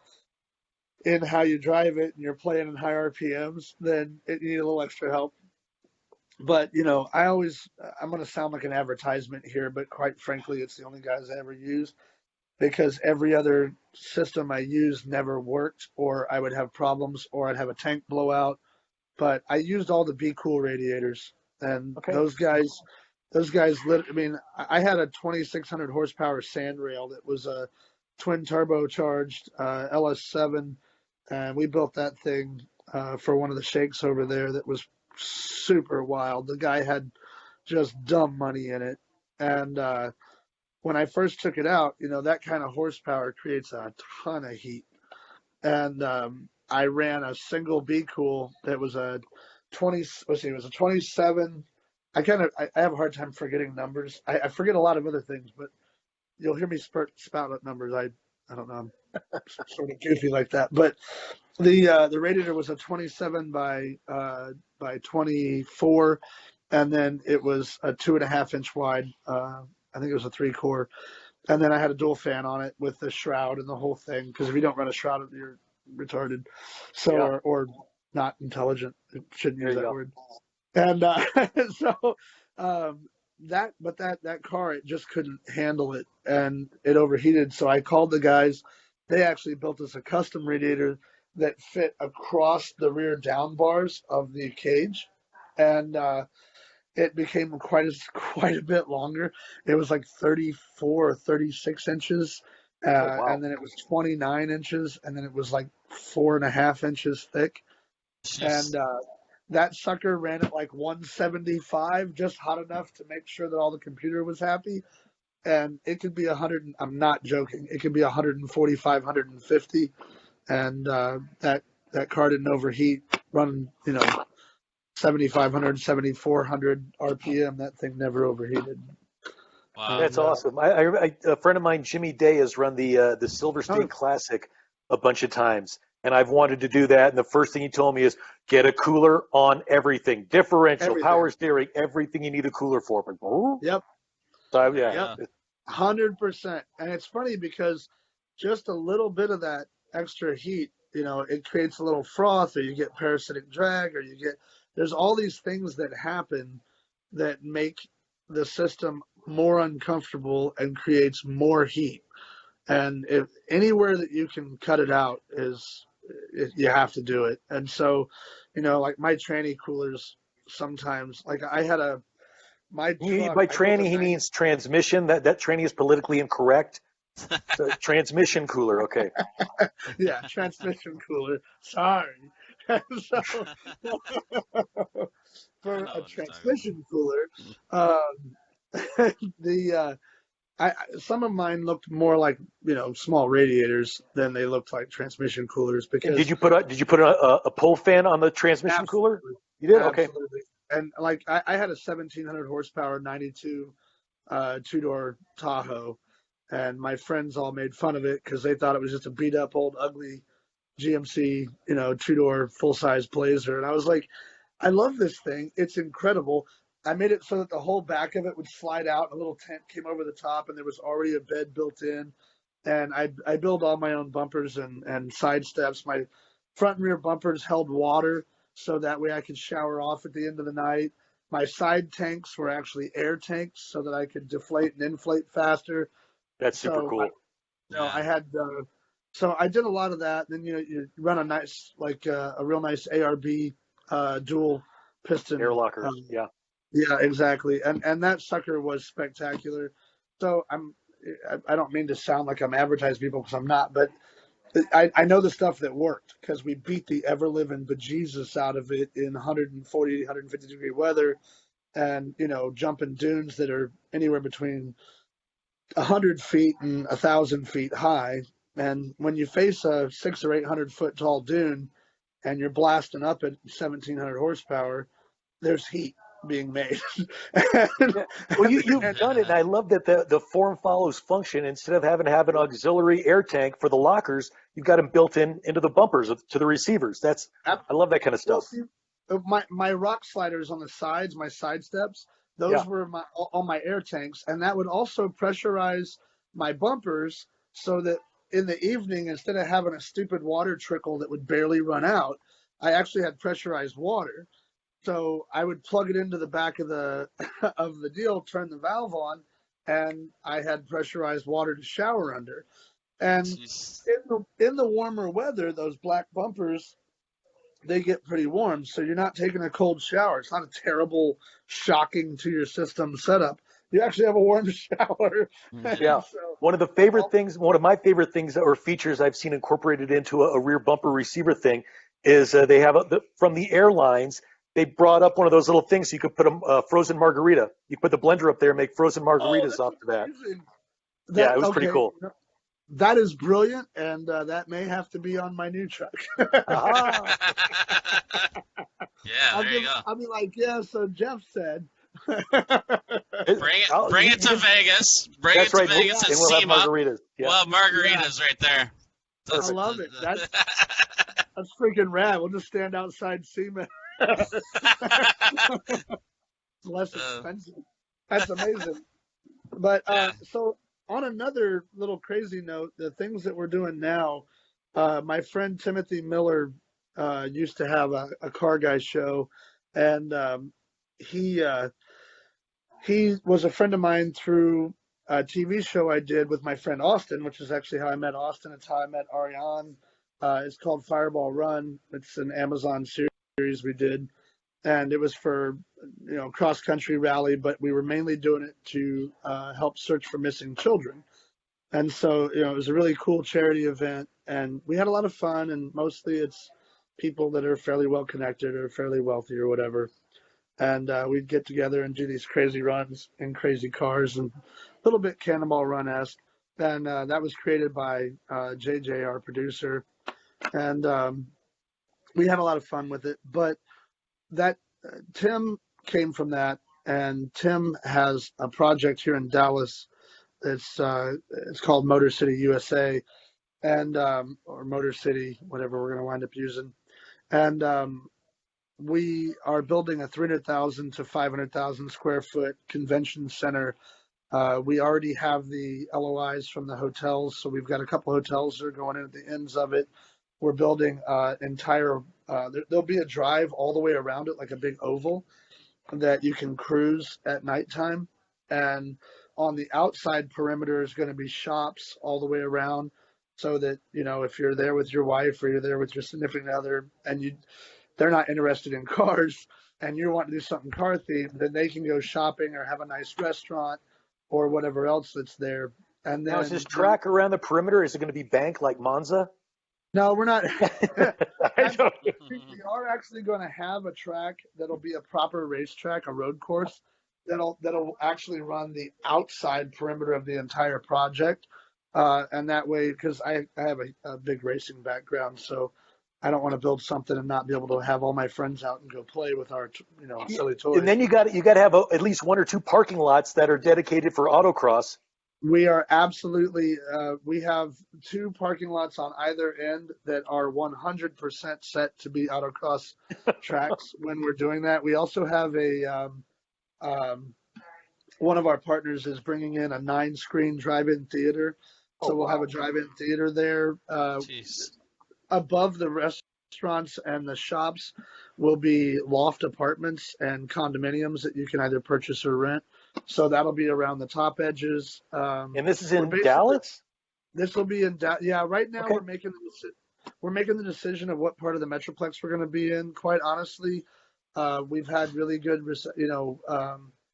in how you drive it and you're playing in high RPMs, then you need a little extra help. But you know, I'm going to sound like an advertisement here, but quite frankly, it's the only guys I ever use because every other system I used never worked, or I would have problems, or I'd have a tank blowout. But I used all the Be Cool radiators, and Okay. those guys lit. I mean, I had a 2,600 horsepower sand rail that was a twin turbocharged LS7, and we built that thing for one of the sheikhs over there. That was super wild. The guy had just dumb money in it, and when I first took it out, you know, that kind of horsepower creates a ton of heat. And I ran a single B Cool that was a 20, let's see, it was a 27. I have a hard time forgetting numbers. I forget a lot of other things, but you'll hear me spout out numbers. I don't know. I'm sort of goofy like that. But the radiator was a 27 by 24, and then it was a 2.5 inch wide. I think it was a 3 core, and then I had a dual fan on it with the shroud and the whole thing. Because if you don't run a shroud, you're retarded, so Yeah. or not intelligent. Shouldn't use There you that go. word. And so that car, it just couldn't handle it, and it overheated. So I called the guys. They actually built us a custom radiator that fit across the rear down bars of the cage, and it became quite a bit longer. It was like 34 or 36 inches, Oh, wow. and then it was 29 inches, and then it was like 4.5 inches thick, Jeez. and that sucker ran at like 175, just hot enough to make sure that all the computer was happy. And it could be 100. I'm not joking. It could be 145, 150, and that car didn't overheat. Running, 7,500, 7,400 RPM. That thing never overheated. Wow. That's And awesome. A friend of mine, Jimmy Day, has run the Silverstein Classic a bunch of times, and I've wanted to do that. And the first thing he told me is get a cooler on everything, differential, everything. power steering, everything you need a cooler for. But, Yep. so, yeah. Yeah. 100%. And it's funny because just a little bit of that extra heat, it creates a little froth, or you get parasitic drag, or there's all these things that happen that make the system more uncomfortable and creates more heat. And if anywhere that you can cut it out you have to do it. And so, like my tranny coolers sometimes, like I had my truck. By tranny, he means transmission. That tranny is politically incorrect. So, transmission cooler, okay. Yeah, transmission cooler. Sorry. So, for a transmission cooler, some of mine looked more like small radiators than they looked like transmission coolers. Because did you put a pull fan on the transmission cooler? You did? Okay. Absolutely. And like I had a 1,700 horsepower 92 two-door Tahoe, and my friends all made fun of it because they thought it was just a beat up old ugly GMC two-door full-size Blazer. And I was like, I love this thing. It's incredible. I made it so that the whole back of it would slide out, and a little tent came over the top, and there was already a bed built in. And I built all my own bumpers and side steps. My front and rear bumpers held water, so that way I could shower off at the end of the night. My side tanks were actually air tanks, so that I could deflate and inflate faster. That's super cool. I had, so I did a lot of that. Then you run a nice, like a real nice ARB dual piston air locker. Yeah, exactly. And that sucker was spectacular. So I don't mean to sound like I'm advertising people, because I'm not, but I know the stuff that worked, because we beat the ever-living bejesus out of it in 140, 150 degree weather, and jumping dunes that are anywhere between 100 feet and 1,000 feet high. And when you face a 600 or 800 foot tall dune and you're blasting up at 1,700 horsepower, there's heat being made. Well, you've done it, and I love that the form follows function. Instead of having to have an auxiliary air tank for the lockers, you've got them built into the bumpers to the receivers. I love that kind of stuff. Well, see, my rock sliders on the sides, my side steps, those were all my air tanks, and that would also pressurize my bumpers, so that in the evening, instead of having a stupid water trickle that would barely run out, I actually had pressurized water. So I would plug it into the back of the deal, turn the valve on, and I had pressurized water to shower under. And in the warmer weather, those black bumpers, they get pretty warm, so you're not taking a cold shower. It's not a terrible, shocking to your system setup. You actually have a warm shower. Yeah. One of my favorite things or features I've seen incorporated into a rear bumper receiver thing is they have from the airlines. They brought up one of those little things so you could put a frozen margarita. You put the blender up there and make frozen margaritas off of that. Yeah, it was pretty cool. That is brilliant, and that may have to be on my new truck. Yeah, there you go. I'll be like, yeah, so Jeff said. Bring it to Vegas. Bring it That's to right. Vegas at And we'll have SEMA. margaritas. Yeah. We'll have margaritas right there. I love it. That's freaking rad. We'll just stand outside SEMA. It's less expensive. That's amazing. But so on another little crazy note, the things that we're doing now, my friend Timothy Miller used to have a car guy show, and he was a friend of mine through a TV show I did with my friend Austin, which is actually how I met Austin. It's how I met Ariane. It's called Fireball Run. It's an Amazon series we did, and it was for cross country rally, but we were mainly doing it to help search for missing children. And so it was a really cool charity event, and we had a lot of fun. And mostly it's people that are fairly well connected or fairly wealthy or whatever. And we'd get together and do these crazy runs in crazy cars and a little bit Cannonball Run-esque. And that was created by JJ, our producer. And we had a lot of fun with it. But that Tim came from that, and Tim has a project here in Dallas. It's called Motor City USA, and or Motor City, whatever we're going to wind up using. And we are building a 300,000 to 500,000 square foot convention center. We already have the LOIs from the hotels, so we've got a couple hotels that are going in at the ends of it. We're building entire. There'll be a drive all the way around it, like a big oval, that you can cruise at nighttime. And on the outside perimeter is going to be shops all the way around, so that if you're there with your wife or you're there with your significant other, and they're not interested in cars, and you want to do something car themed, then they can go shopping or have a nice restaurant or whatever else that's there. And then now, is this track around the perimeter? Is it going to be banked like Monza? No, we're not. I don't. We are actually going to have a track that'll be a proper racetrack, a road course that'll actually run the outside perimeter of the entire project, and that way, because I have a big racing background, so I don't want to build something and not be able to have all my friends out and go play with our silly toys. And then you got to have at least one or two parking lots that are dedicated for autocross. We are absolutely, we have 2 parking lots on either end that are 100% set to be autocross tracks when we're doing that. We also have one of our partners is bringing in a 9-screen drive-in theater. So we'll have a drive-in theater there. Above the restaurants and the shops will be loft apartments and condominiums that you can either purchase or rent. So that'll be around the top edges. And this is in Dallas? This will be in Dallas. Yeah, right now okay. we're making the decision of what part of the Metroplex we're going to be in. Quite honestly, we've had really good,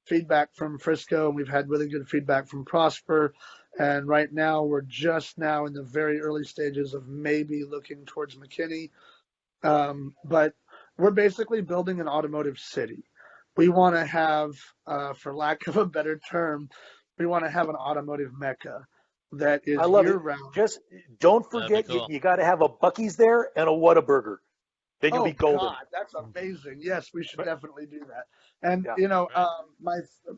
feedback from Frisco, and we've had really good feedback from Prosper. And right now, we're just now in the very early stages of maybe looking towards McKinney. But we're basically building an automotive city. We want to have, for lack of a better term, we want to have an automotive mecca that is year-round. Just don't forget, cool. you got to have a Buc-ee's there and a Whataburger. Then you'll be golden. God, that's amazing. Yes, we should definitely do that. And,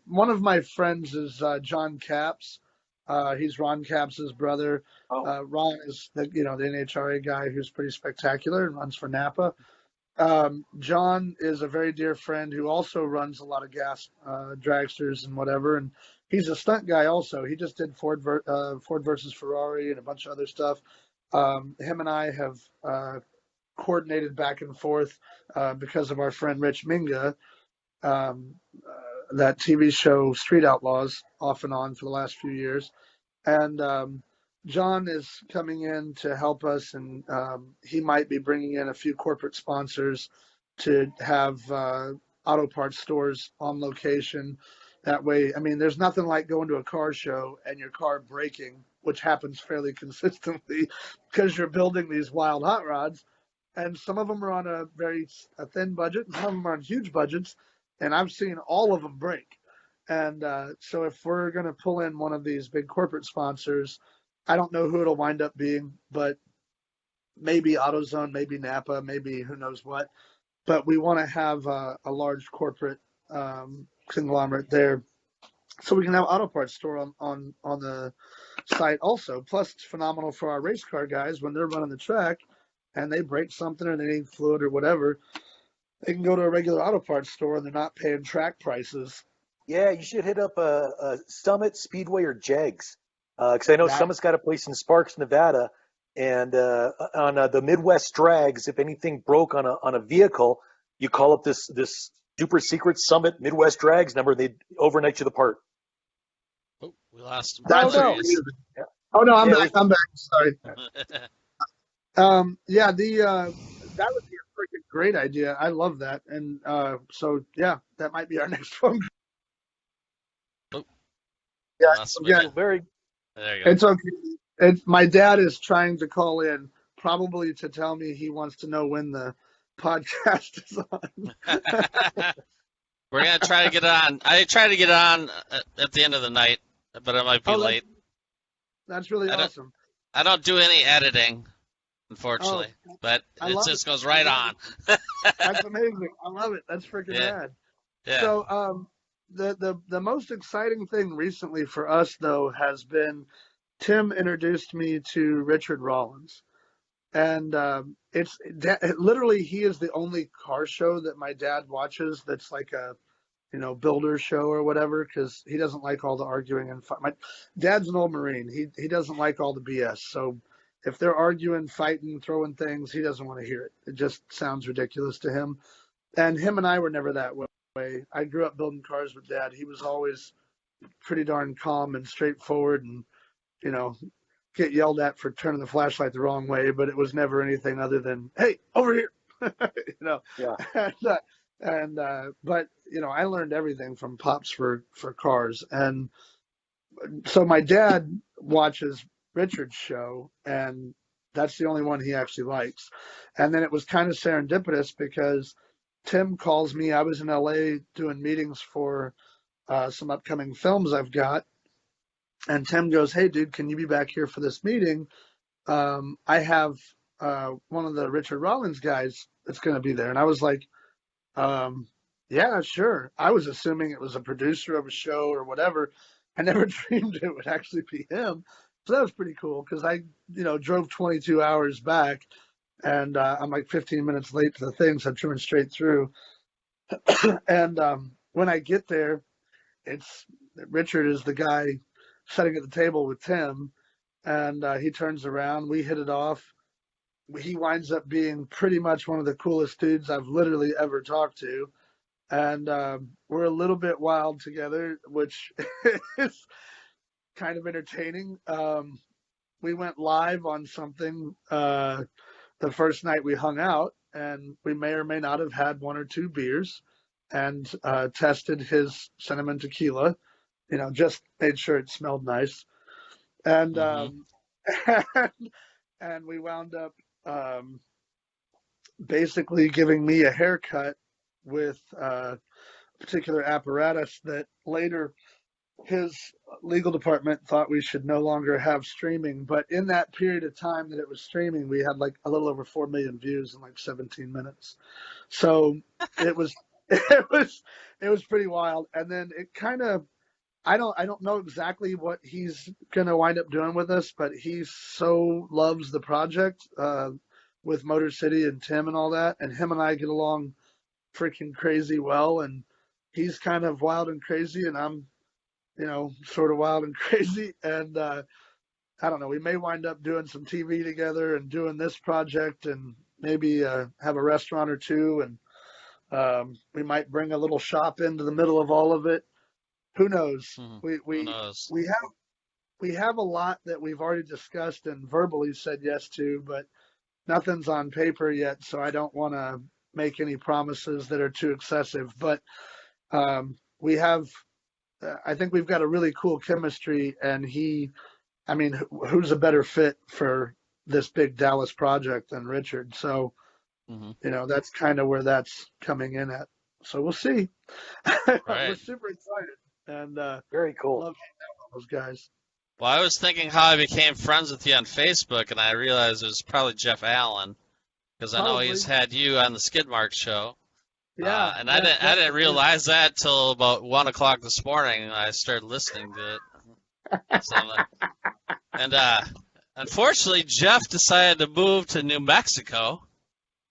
one of my friends is John Capps. He's Ron Capps' brother. Oh. Ron is the NHRA guy who's pretty spectacular and runs for Napa. John is a very dear friend who also runs a lot of gas dragsters and whatever, and he's a stunt guy also. He just did Ford versus Ferrari and a bunch of other stuff. Him and I have coordinated back and forth because of our friend Rich Minga, that TV show Street Outlaws, off and on for the last few years. And John is coming in to help us, and he might be bringing in a few corporate sponsors to have auto parts stores on location. That way, I mean, there's nothing like going to a car show and your car breaking, which happens fairly consistently because you're building these wild hot rods. And some of them are on a thin budget, and some of them are on huge budgets, and I've seen all of them break. And so if we're going to pull in one of these big corporate sponsors, I don't know who it'll wind up being, but maybe AutoZone, maybe Napa, maybe who knows what. But we want to have a large corporate conglomerate there. So we can have auto parts store on the site also. Plus, it's phenomenal for our race car guys when they're running the track and they break something or they need fluid or whatever. They can go to a regular auto parts store and they're not paying track prices. Yeah, you should hit up a Summit, Speedway, or Jegs. Because I know Summit's got a place in Sparks, Nevada. And on the Midwest drags, if anything broke on a vehicle, you call up this super secret Summit Midwest drags number, and they overnight you the part. Oh, we lost him. That's Hilarious. Oh no, I'm back. I'm back. Sorry. Yeah, that would be a freaking great idea. I love that. And so yeah, that might be our next phone. Oh. Yeah, yeah, very. There you go. It's okay. My dad is trying to call in, probably to tell me he wants to know when the podcast is on. We're gonna try to get it on. I try to get it on at the end of the night, but it might be late. That's really awesome. I don't do any editing, unfortunately, but it just goes right on. That's amazing. I love it. That's freaking rad. Yeah. So the most exciting thing recently for us though has been Tim introduced me to Richard Rollins, and it's literally he is the only car show that my dad watches that's like a builder show or whatever, because he doesn't like all the arguing and fight. My dad's an old Marine. He doesn't like all the BS. So if they're arguing, fighting, throwing things, he doesn't want to hear it. It just sounds ridiculous to him. And him and I were never that way. I grew up building cars with Dad. He was always pretty darn calm and straightforward, and get yelled at for turning the flashlight the wrong way, but it was never anything other than, hey, over here. Yeah. But I learned everything from Pops for cars. And so my dad watches Richard's show, and that's the only one he actually likes. And then it was kind of serendipitous because Tim calls me. I was in LA doing meetings for some upcoming films I've got. And Tim goes, hey, dude, can you be back here for this meeting? I have one of the Richard Rollins guys that's going to be there. And I was like, yeah, sure. I was assuming it was a producer of a show or whatever. I never dreamed it would actually be him. So that was pretty cool because I, drove 22 hours back, and I'm like 15 minutes late to the thing, so I'm trimming straight through. And when I get there, Richard is the guy sitting at the table with Tim, and he turns around. We hit it off. He winds up being pretty much one of the coolest dudes I've literally ever talked to. And we're a little bit wild together, which is kind of entertaining. We went live on something the first night we hung out, and we may or may not have had one or two beers and tested his cinnamon tequila, just made sure it smelled nice. And and we wound up basically giving me a haircut with a particular apparatus that later his legal department thought we should no longer have streaming. But in that period of time that it was streaming, we had like a little over 4 million views in like 17 minutes. So it was pretty wild. And then it kind of, I don't know exactly what he's going to wind up doing with us, but he so loves the project with Motor City and Tim and all that. And him and I get along freaking crazy well. And he's kind of wild and crazy, and I'm, sort of wild and crazy. And I don't know, we may wind up doing some TV together and doing this project, and maybe have a restaurant or two. And we might bring a little shop into the middle of all of it. Who knows? Who knows? We have a lot that we've already discussed and verbally said yes to, but nothing's on paper yet. So I don't want to make any promises that are too excessive. But we have, I think we've got a really cool chemistry, and who's a better fit for this big Dallas project than Richard? So, that's kind of where that's coming in at. So we'll see. Right. We're super excited. And very cool. Love those guys. Well, I was thinking how I became friends with you on Facebook, and I realized it was probably Jeff Allen, because I know he's had you on the Skidmark show. And I didn't realize that till about 1 o'clock this morning. I started listening to it. So, and unfortunately, Jeff decided to move to New Mexico.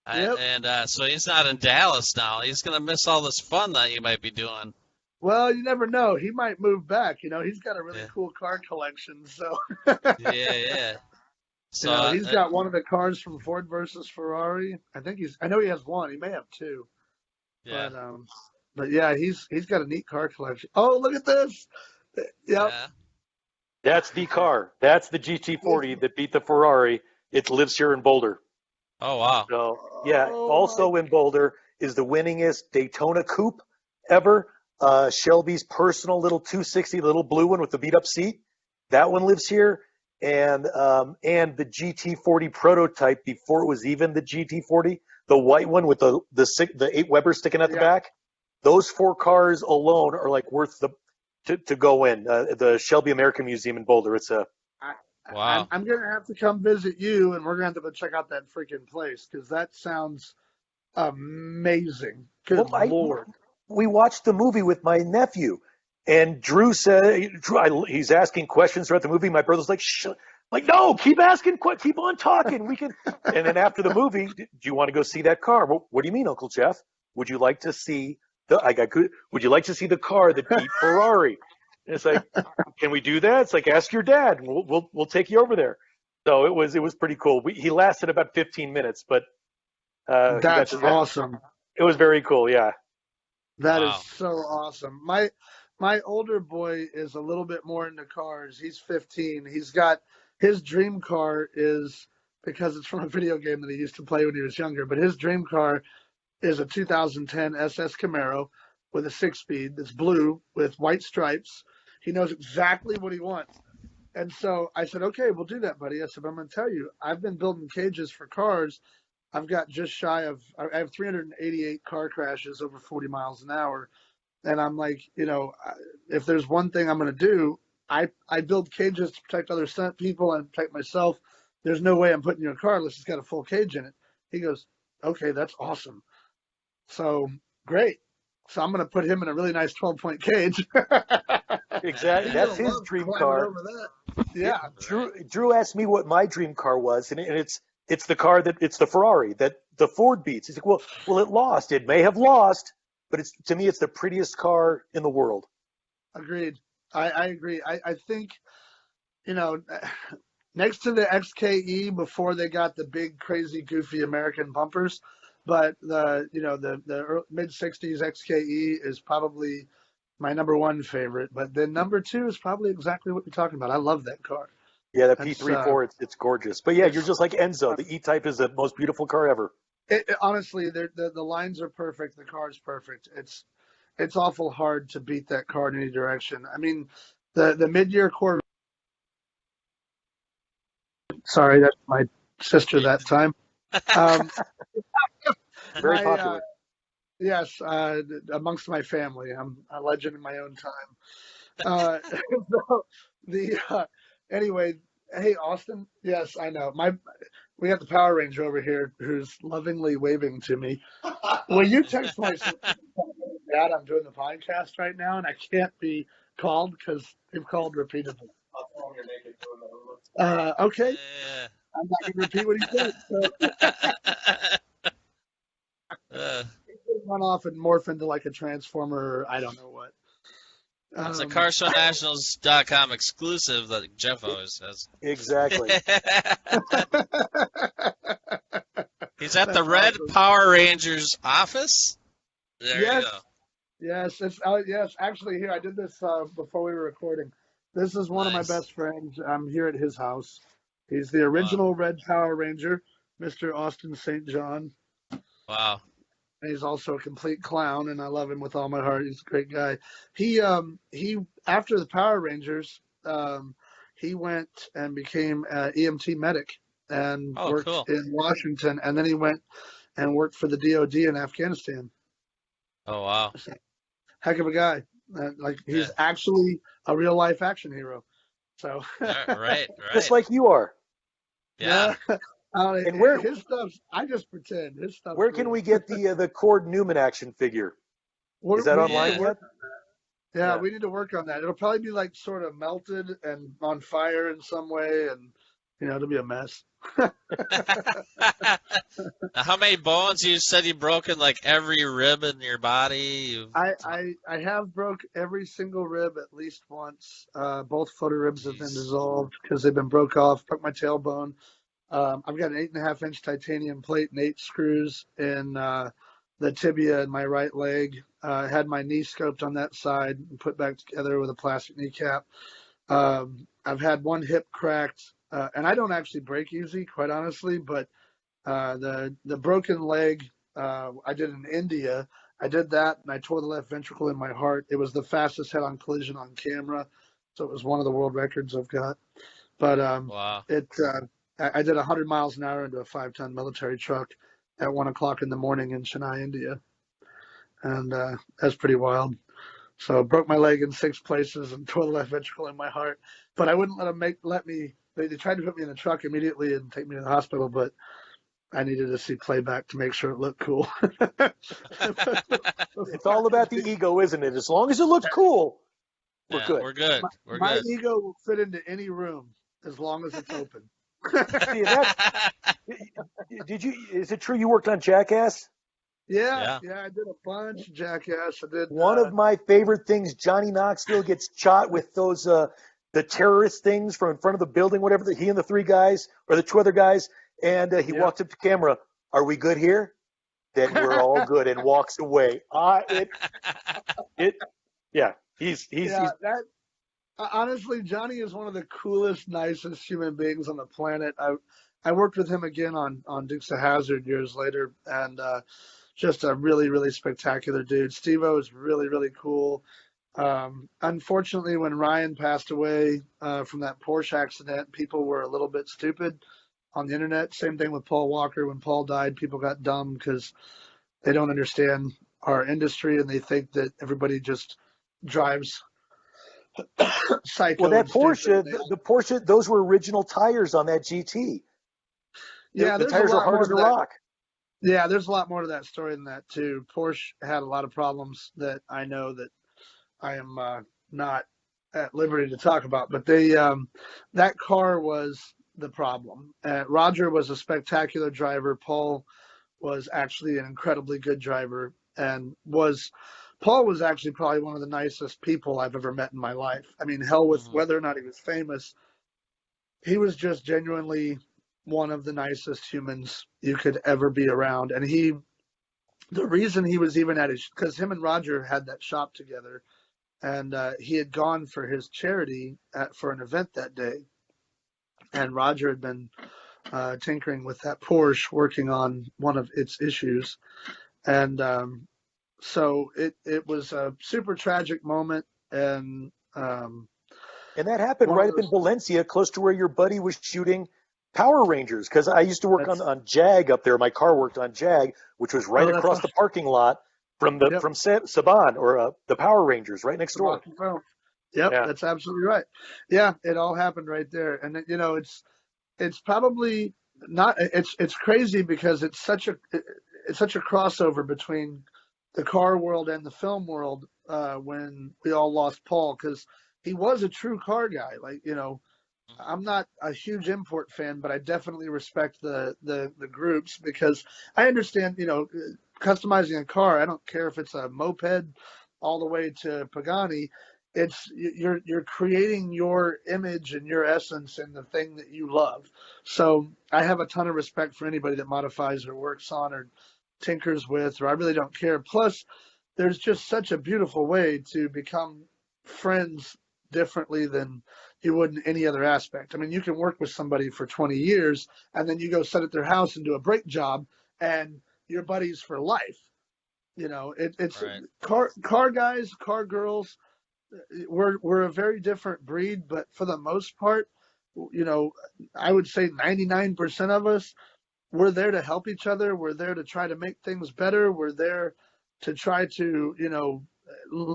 So he's not in Dallas now. He's going to miss all this fun that you might be doing. Well, you never know. He might move back. He's got a really cool car collection. So yeah. So he's got one of the cars from Ford versus Ferrari. I know he has one. He may have two. Yeah. But yeah, he's got a neat car collection. Oh, look at this. Yep. Yeah. That's the car. That's the GT40 that beat the Ferrari. It lives here in Boulder. Oh, wow. So, yeah, also in Boulder is the winningest Daytona coupe ever. Shelby's personal little 260, little blue one with the beat-up seat. That one lives here. And the GT40 prototype before it was even the GT40, the white one with the 8 Weber sticking out the back. Those 4 cars alone are like worth to go in. The Shelby American Museum in Boulder. It's a wow. I'm gonna have to come visit you, and we're gonna have to go check out that freaking place because that sounds amazing. Good Lord. We watched the movie with my nephew, and Drew said he's asking questions throughout the movie. My brother's like, "Shh." Like, no, keep asking, keep on talking. We can. And then after the movie, do you want to go see that car? What do you mean, Uncle Jeff? Would you like to see would you like to see the car that beat Ferrari? And it's like, can we do that? It's like, ask your dad. And we'll take you over there. So it was pretty cool. He lasted about 15 minutes, but that's awesome. It was very cool. Yeah. That is so awesome. My older boy is a little bit more into cars. He's 15. He's got his dream car is, because it's from a video game that he used to play when he was younger, but his dream car is a 2010 SS Camaro with a 6-speed that's blue with white stripes. He knows exactly what he wants. And so I said, okay, we'll do that, buddy. I said, but I'm going to tell you, I've been building cages for cars. I've got I have 388 car crashes over 40 miles an hour. And I'm like, if there's one thing I'm going to do, I build cages to protect other stunt people and protect myself. There's no way I'm putting you in a car unless it's got a full cage in it. He goes, okay, that's awesome. So great. So I'm going to put him in a really nice 12-point cage. Exactly. That's his dream car. Yeah. Drew asked me what my dream car was, and it's the Ferrari that the Ford beats. He's like, well, it lost. It may have lost, but to me, it's the prettiest car in the world. Agreed. I agree. I think, next to the XKE before they got the big, crazy, goofy American bumpers, but the mid 60s XKE is probably my number one favorite. But then number 2 is probably exactly what you're talking about. I love that car. Yeah, the P34, it's gorgeous. But yeah, you're just like Enzo. The E-Type is the most beautiful car ever. Honestly, the lines are perfect. The car is perfect. It's awful hard to beat that car in any direction. I mean, the mid-year Corvette. Sorry, that's my sister that time. Very popular. Yes, amongst my family. I'm a legend in my own time. Anyway, hey, Austin. Yes, I know. We got the Power Ranger over here who's lovingly waving to me. Will you text my sister, Dad, I'm doing the podcast right now, and I can't be called because they've called repeatedly. Okay. Yeah. I'm not going to repeat what he said. So. Run off and morph into like a transformer or I don't know what. It's a CarShowNationals.com exclusive that Jeff always says. Exactly. He's at the Red Power Rangers office. There you go. Yes, yes. Actually, here I did this before we were recording. This is one of my best friends. I'm here at his house. He's the original Red Power Ranger, Mr. Austin St. John. Wow. And he's also a complete clown, and I love him with all my heart. He's a great guy. He after the Power Rangers, he went and became an EMT medic and worked in Washington, and then he went and worked for the DOD in Afghanistan. Oh wow! Heck of a guy. He's actually a real life action hero. So right. Just like you are. Yeah. And where His stuff's, I just pretend. His stuff's where can real. we get the Cord Newman action figure? Is that We need to online Yeah. yet? work. Yeah, Yeah. we need to work on that. It'll probably be like sort of melted and on fire in some way, and it'll be a mess. How many bones? You said you broken like every rib in your body. I have broke every single rib at least once. Both photo ribs have been Jeez. dissolved because they've been broke off. Broke my tailbone. I've got an 8.5 inch titanium plate and 8 screws in the tibia in my right leg. I had my knee scoped on that side and put back together with a plastic kneecap. I've had one hip cracked, and I don't actually break easy, quite honestly. But the broken leg I did in India. I did that, and I tore the left ventricle in my heart. It was the fastest head-on collision on camera, so it was one of the world records I've got. But Wow. I did 100 miles an hour into a 5-ton military truck at 1 o'clock in the morning in Chennai, India, and that's pretty wild. So broke my leg in 6 places and tore the left ventricle in my heart. But I wouldn't let me. They tried to put me in a truck immediately and take me to the hospital, but I needed to see playback to make sure it looked cool. It's all about the ego, isn't it? As long as it looks cool, we're Yeah, good. we're good. We're My good. ego will fit into any room as long as it's open. See, is it true you worked on Jackass? Yeah. Yeah, I did a bunch. Jackass. I did. One of my favorite things, Johnny Knoxville gets shot with those the terrorist things from in front of the building, whatever. He and the three guys or the two other guys, and he Yeah. walks up to camera. Are we good here? Then we're all good, and walks away. Yeah. He's Yeah, that honestly, Johnny is one of the coolest, nicest human beings on the planet. I worked with him again on Dukes of Hazzard years later, and just a really, really spectacular dude. Steve-O is really, really cool. Unfortunately, when Ryan passed away from that Porsche accident, people were a little bit stupid on the internet. Same thing with Paul Walker. When Paul died, people got dumb because they don't understand our industry and they think that everybody just drives psycho well, that and stupid. the Porsche, those were original tires on that GT. Yeah, The there's a tires are lot hard more as to a that. rock. Yeah, there's a lot more to that story than that too. Porsche had a lot of problems that I know that I am not at liberty to talk about, but that car was the problem. Roger was a spectacular driver. Paul was actually an incredibly good driver, and Paul was actually probably one of the nicest people I've ever met in my life. I mean, hell with Mhm. whether or not he was famous, he was just genuinely one of the nicest humans you could ever be around. And the reason he was even at his, because him and Roger had that shop together, and he had gone for his charity for an event that day, and Roger had been tinkering with that Porsche, working on one of its issues, and so it was a super tragic moment, and And that happened one of right up in those. Valencia, close to where your buddy was shooting Power Rangers. Because I used to work That's on Jag up there. My car worked on Jag, which was right oh, that's across the parking lot from yep, Saban or the Power Rangers, right next the door. Rocky Film. Yep, Yeah. that's absolutely right. Yeah, it all happened right there, and it's probably not. It's crazy because it's such a crossover between the car world and the film world when we all lost Paul because he was a true car guy. Like I'm not a huge import fan, but I definitely respect the groups because I understand customizing a car. I don't care if it's a moped all the way to Pagani. You're creating your image and your essence in the thing that you love. So I have a ton of respect for anybody that modifies or works on or tinkers with, or I really don't care. Plus, there's just such a beautiful way to become friends differently than you would in any other aspect. I mean, you can work with somebody for 20 years and then you go sit at their house and do a brake job and you're buddies for life. It's Right. car guys, car girls. We're a very different breed, but for the most part, I would say 99% of us, we're there to help each other. We're there to try to make things better. We're there to try to,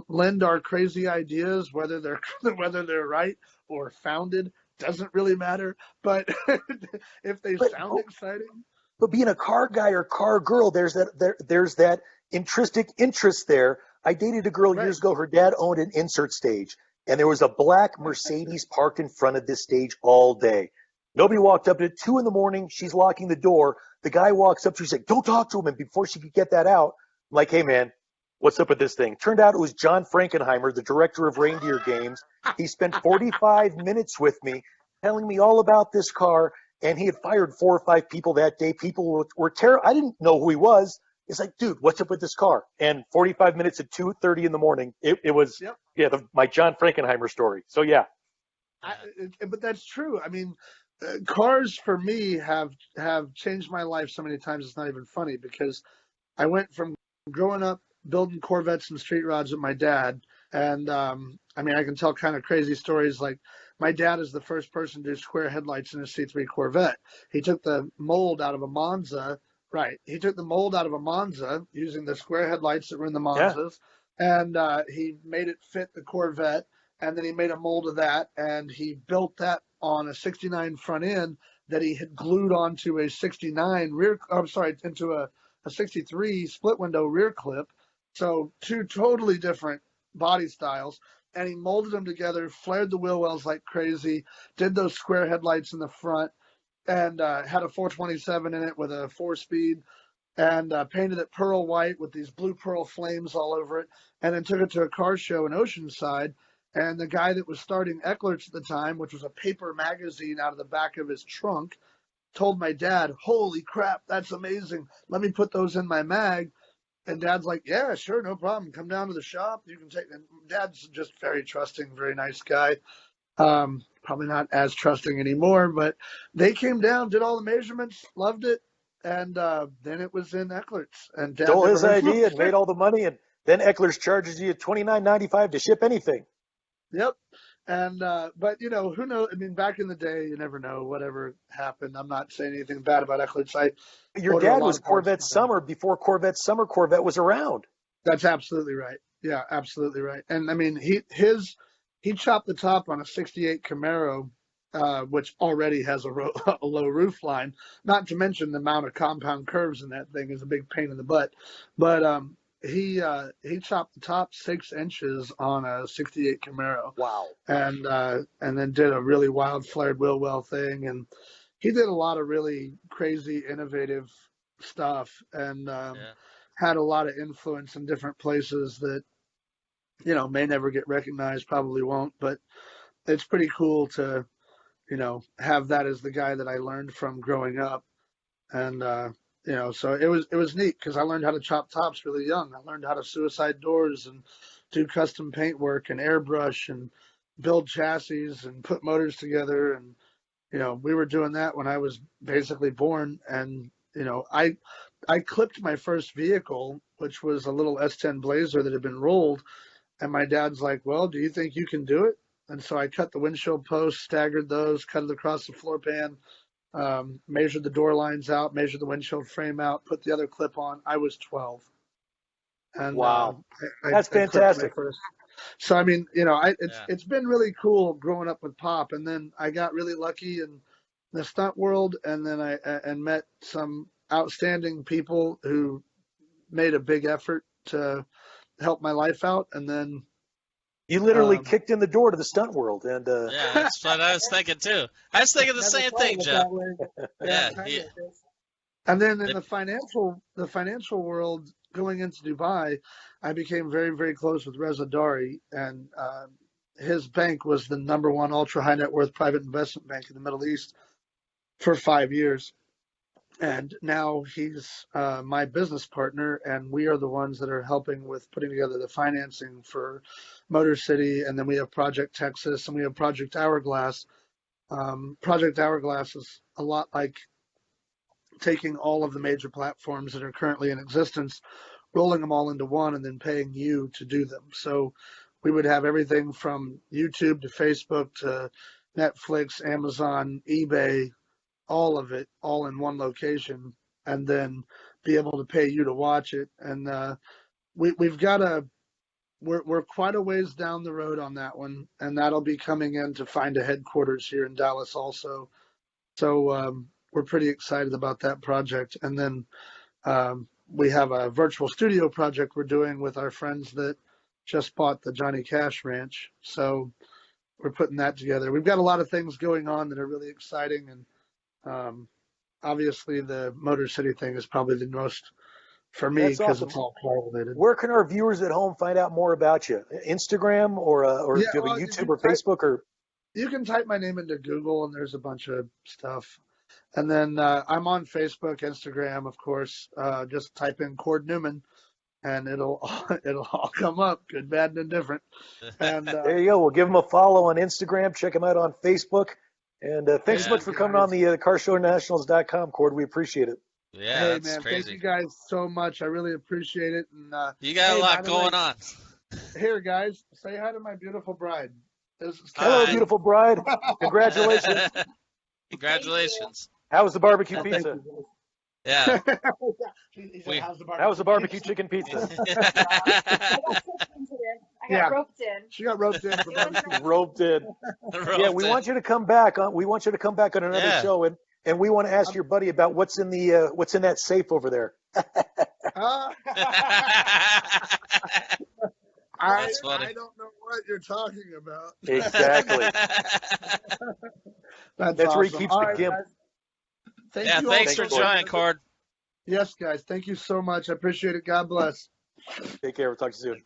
lend our crazy ideas, whether they're whether they're right or founded, doesn't really matter. But if they But sound exciting, but being a car guy or car girl, there's that intrinsic interest there. I dated a girl right? years ago. Her dad owned an insert stage, and there was a black Mercedes parked in front of this stage all day. Nobody walked up at 2 a.m. She's locking the door. The guy walks up to her. She's like, "Don't talk to him." And before she could get that out, I'm like, "Hey, man, what's up with this thing?" Turned out it was John Frankenheimer, the director of Reindeer Games. He spent 45 minutes with me telling me all about this car, and he had fired 4 or 5 people that day. People were terrible. I didn't know who he was. It's like, dude, what's up with this car? And 45 minutes at 2:30 in the morning, it was, Yep. yeah, my John Frankenheimer story. So, yeah. But that's true. I mean, cars for me have changed my life so many times. It's not even funny because I went from growing up building Corvettes and street rods with my dad, and I mean, I can tell kind of crazy stories. Like my dad is the first person to do square headlights in a C3 Corvette. He took the mold out of a Monza. Right. He took the mold out of a Monza using the square headlights that were in the Yeah. Monzas, and he made it fit the Corvette. And then he made a mold of that, and he built that on a 69 front end that he had glued onto a 69 rear. I'm sorry, into a 63 split window rear clip. So two totally different body styles. And he molded them together, flared the wheel wells like crazy, did those square headlights in the front, and had a 427 in it with a 4-speed, and painted it pearl white with these blue pearl flames all over it, and then took it to a car show in Oceanside. And the guy that was starting Ecklert's at the time, which was a paper magazine out of the back of his trunk, told my dad, "Holy crap, that's amazing. Let me put those in my mag." And Dad's like, "Yeah, sure, no problem. Come down to the shop. You can take." And Dad's just very trusting, very nice guy. Probably not as trusting anymore, but they came down, did all the measurements, loved it, and then it was in Ecklert's. And Dad Stole never his heard from idea him. and made all the money, and then Eckler's charges you $29.95 to ship anything. Yep. And but who knows? I mean, back in the day, you never know whatever happened. I'm not saying anything bad about Ecklert's. I Your order a dad lot was of parts Corvette from them. Summer before Corvette Summer Corvette was around. That's absolutely right. Yeah, absolutely right. And I mean, he chopped the top on a '68 Camaro, which already has a low roof line. Not to mention the amount of compound curves in that thing is a big pain in the butt. But he chopped the top 6 inches on a '68 Camaro. Wow. And then did a really wild flared wheel well thing, and he did a lot of really crazy, innovative stuff, and had a lot of influence in different places that may never get recognized, probably won't, but it's pretty cool to have that as the guy that I learned from growing up. And so it was neat because I learned how to chop tops really young. I learned how to suicide doors and do custom paint work and airbrush and build chassis and put motors together. And we were doing that when I was basically born. And I clipped my first vehicle, which was a little S10 Blazer that had been rolled. And my dad's like, "Well, do you think you can do it?" And so I cut the windshield posts, staggered those, cut it across the floor pan, measured the door lines out, measured the windshield frame out, put the other clip on. I was 12. And Wow. I That's clipped my fantastic. first. So I mean, it's been really cool growing up with Pop, and then I got really lucky in the stunt world, and then I met some outstanding people who made a big effort to help my life out, and then You literally kicked in the door to the stunt world, and Yeah, that's what I was thinking too. I was thinking the never same thought thing, of it Jeff. that way. Yeah, kind he, of, yes. And then in it, the financial world, going into Dubai, I became very, very close with Reza Dari, and his bank was the #1 ultra high net worth private investment bank in the Middle East for 5 years. And now he's my business partner, and we are the ones that are helping with putting together the financing for Motor City, and then we have Project Texas, and we have Project Hourglass. Project Hourglass is a lot like taking all of the major platforms that are currently in existence, rolling them all into one, and then paying you to do them. So we would have everything from YouTube to Facebook to Netflix, Amazon, eBay, all of it, all in one location, and then be able to pay you to watch it. And we've got a we're quite a ways down the road on that one, and that'll be coming in to find a headquarters here in Dallas also. So we're pretty excited about that project. And then we have a virtual studio project we're doing with our friends that just bought the Johnny Cash Ranch. So we're putting that together. We've got a lot of things going on that are really exciting, and obviously the Motor City thing is probably the most for me That's because awesome. it's all car related. Where can our viewers at home find out more about you? Instagram or Yeah, do you have well, a YouTube or Facebook or? you can type my name into Google and there's a bunch of stuff. And then I'm on Facebook, Instagram, of course. Just type in Cord Newman, and it'll all come up, good, bad, and indifferent. And There you go. We'll give them a follow on Instagram. Check them out on Facebook. And thanks so much for coming on the CarShowNationals.com, Cord. We appreciate it. Yeah, hey, that's man, crazy. thank you guys so much. I really appreciate it. And You got a lot going on. Here, guys, say hi to my beautiful bride. Hello, beautiful bride. Congratulations. Congratulations. How was the barbecue pizza? Yeah. How was the barbecue chicken pizza? I got roped in. She got roped in. Roped in. Yeah, we want you to come back on. We want you to come back on another show, and we want to ask your buddy about what's in that safe over there. I don't know what you're talking about. Exactly. That's awesome. where he keeps the gimp. Thanks for joining, Cord. Yes, guys. Thank you so much. I appreciate it. God bless. Take care. We'll talk to you soon.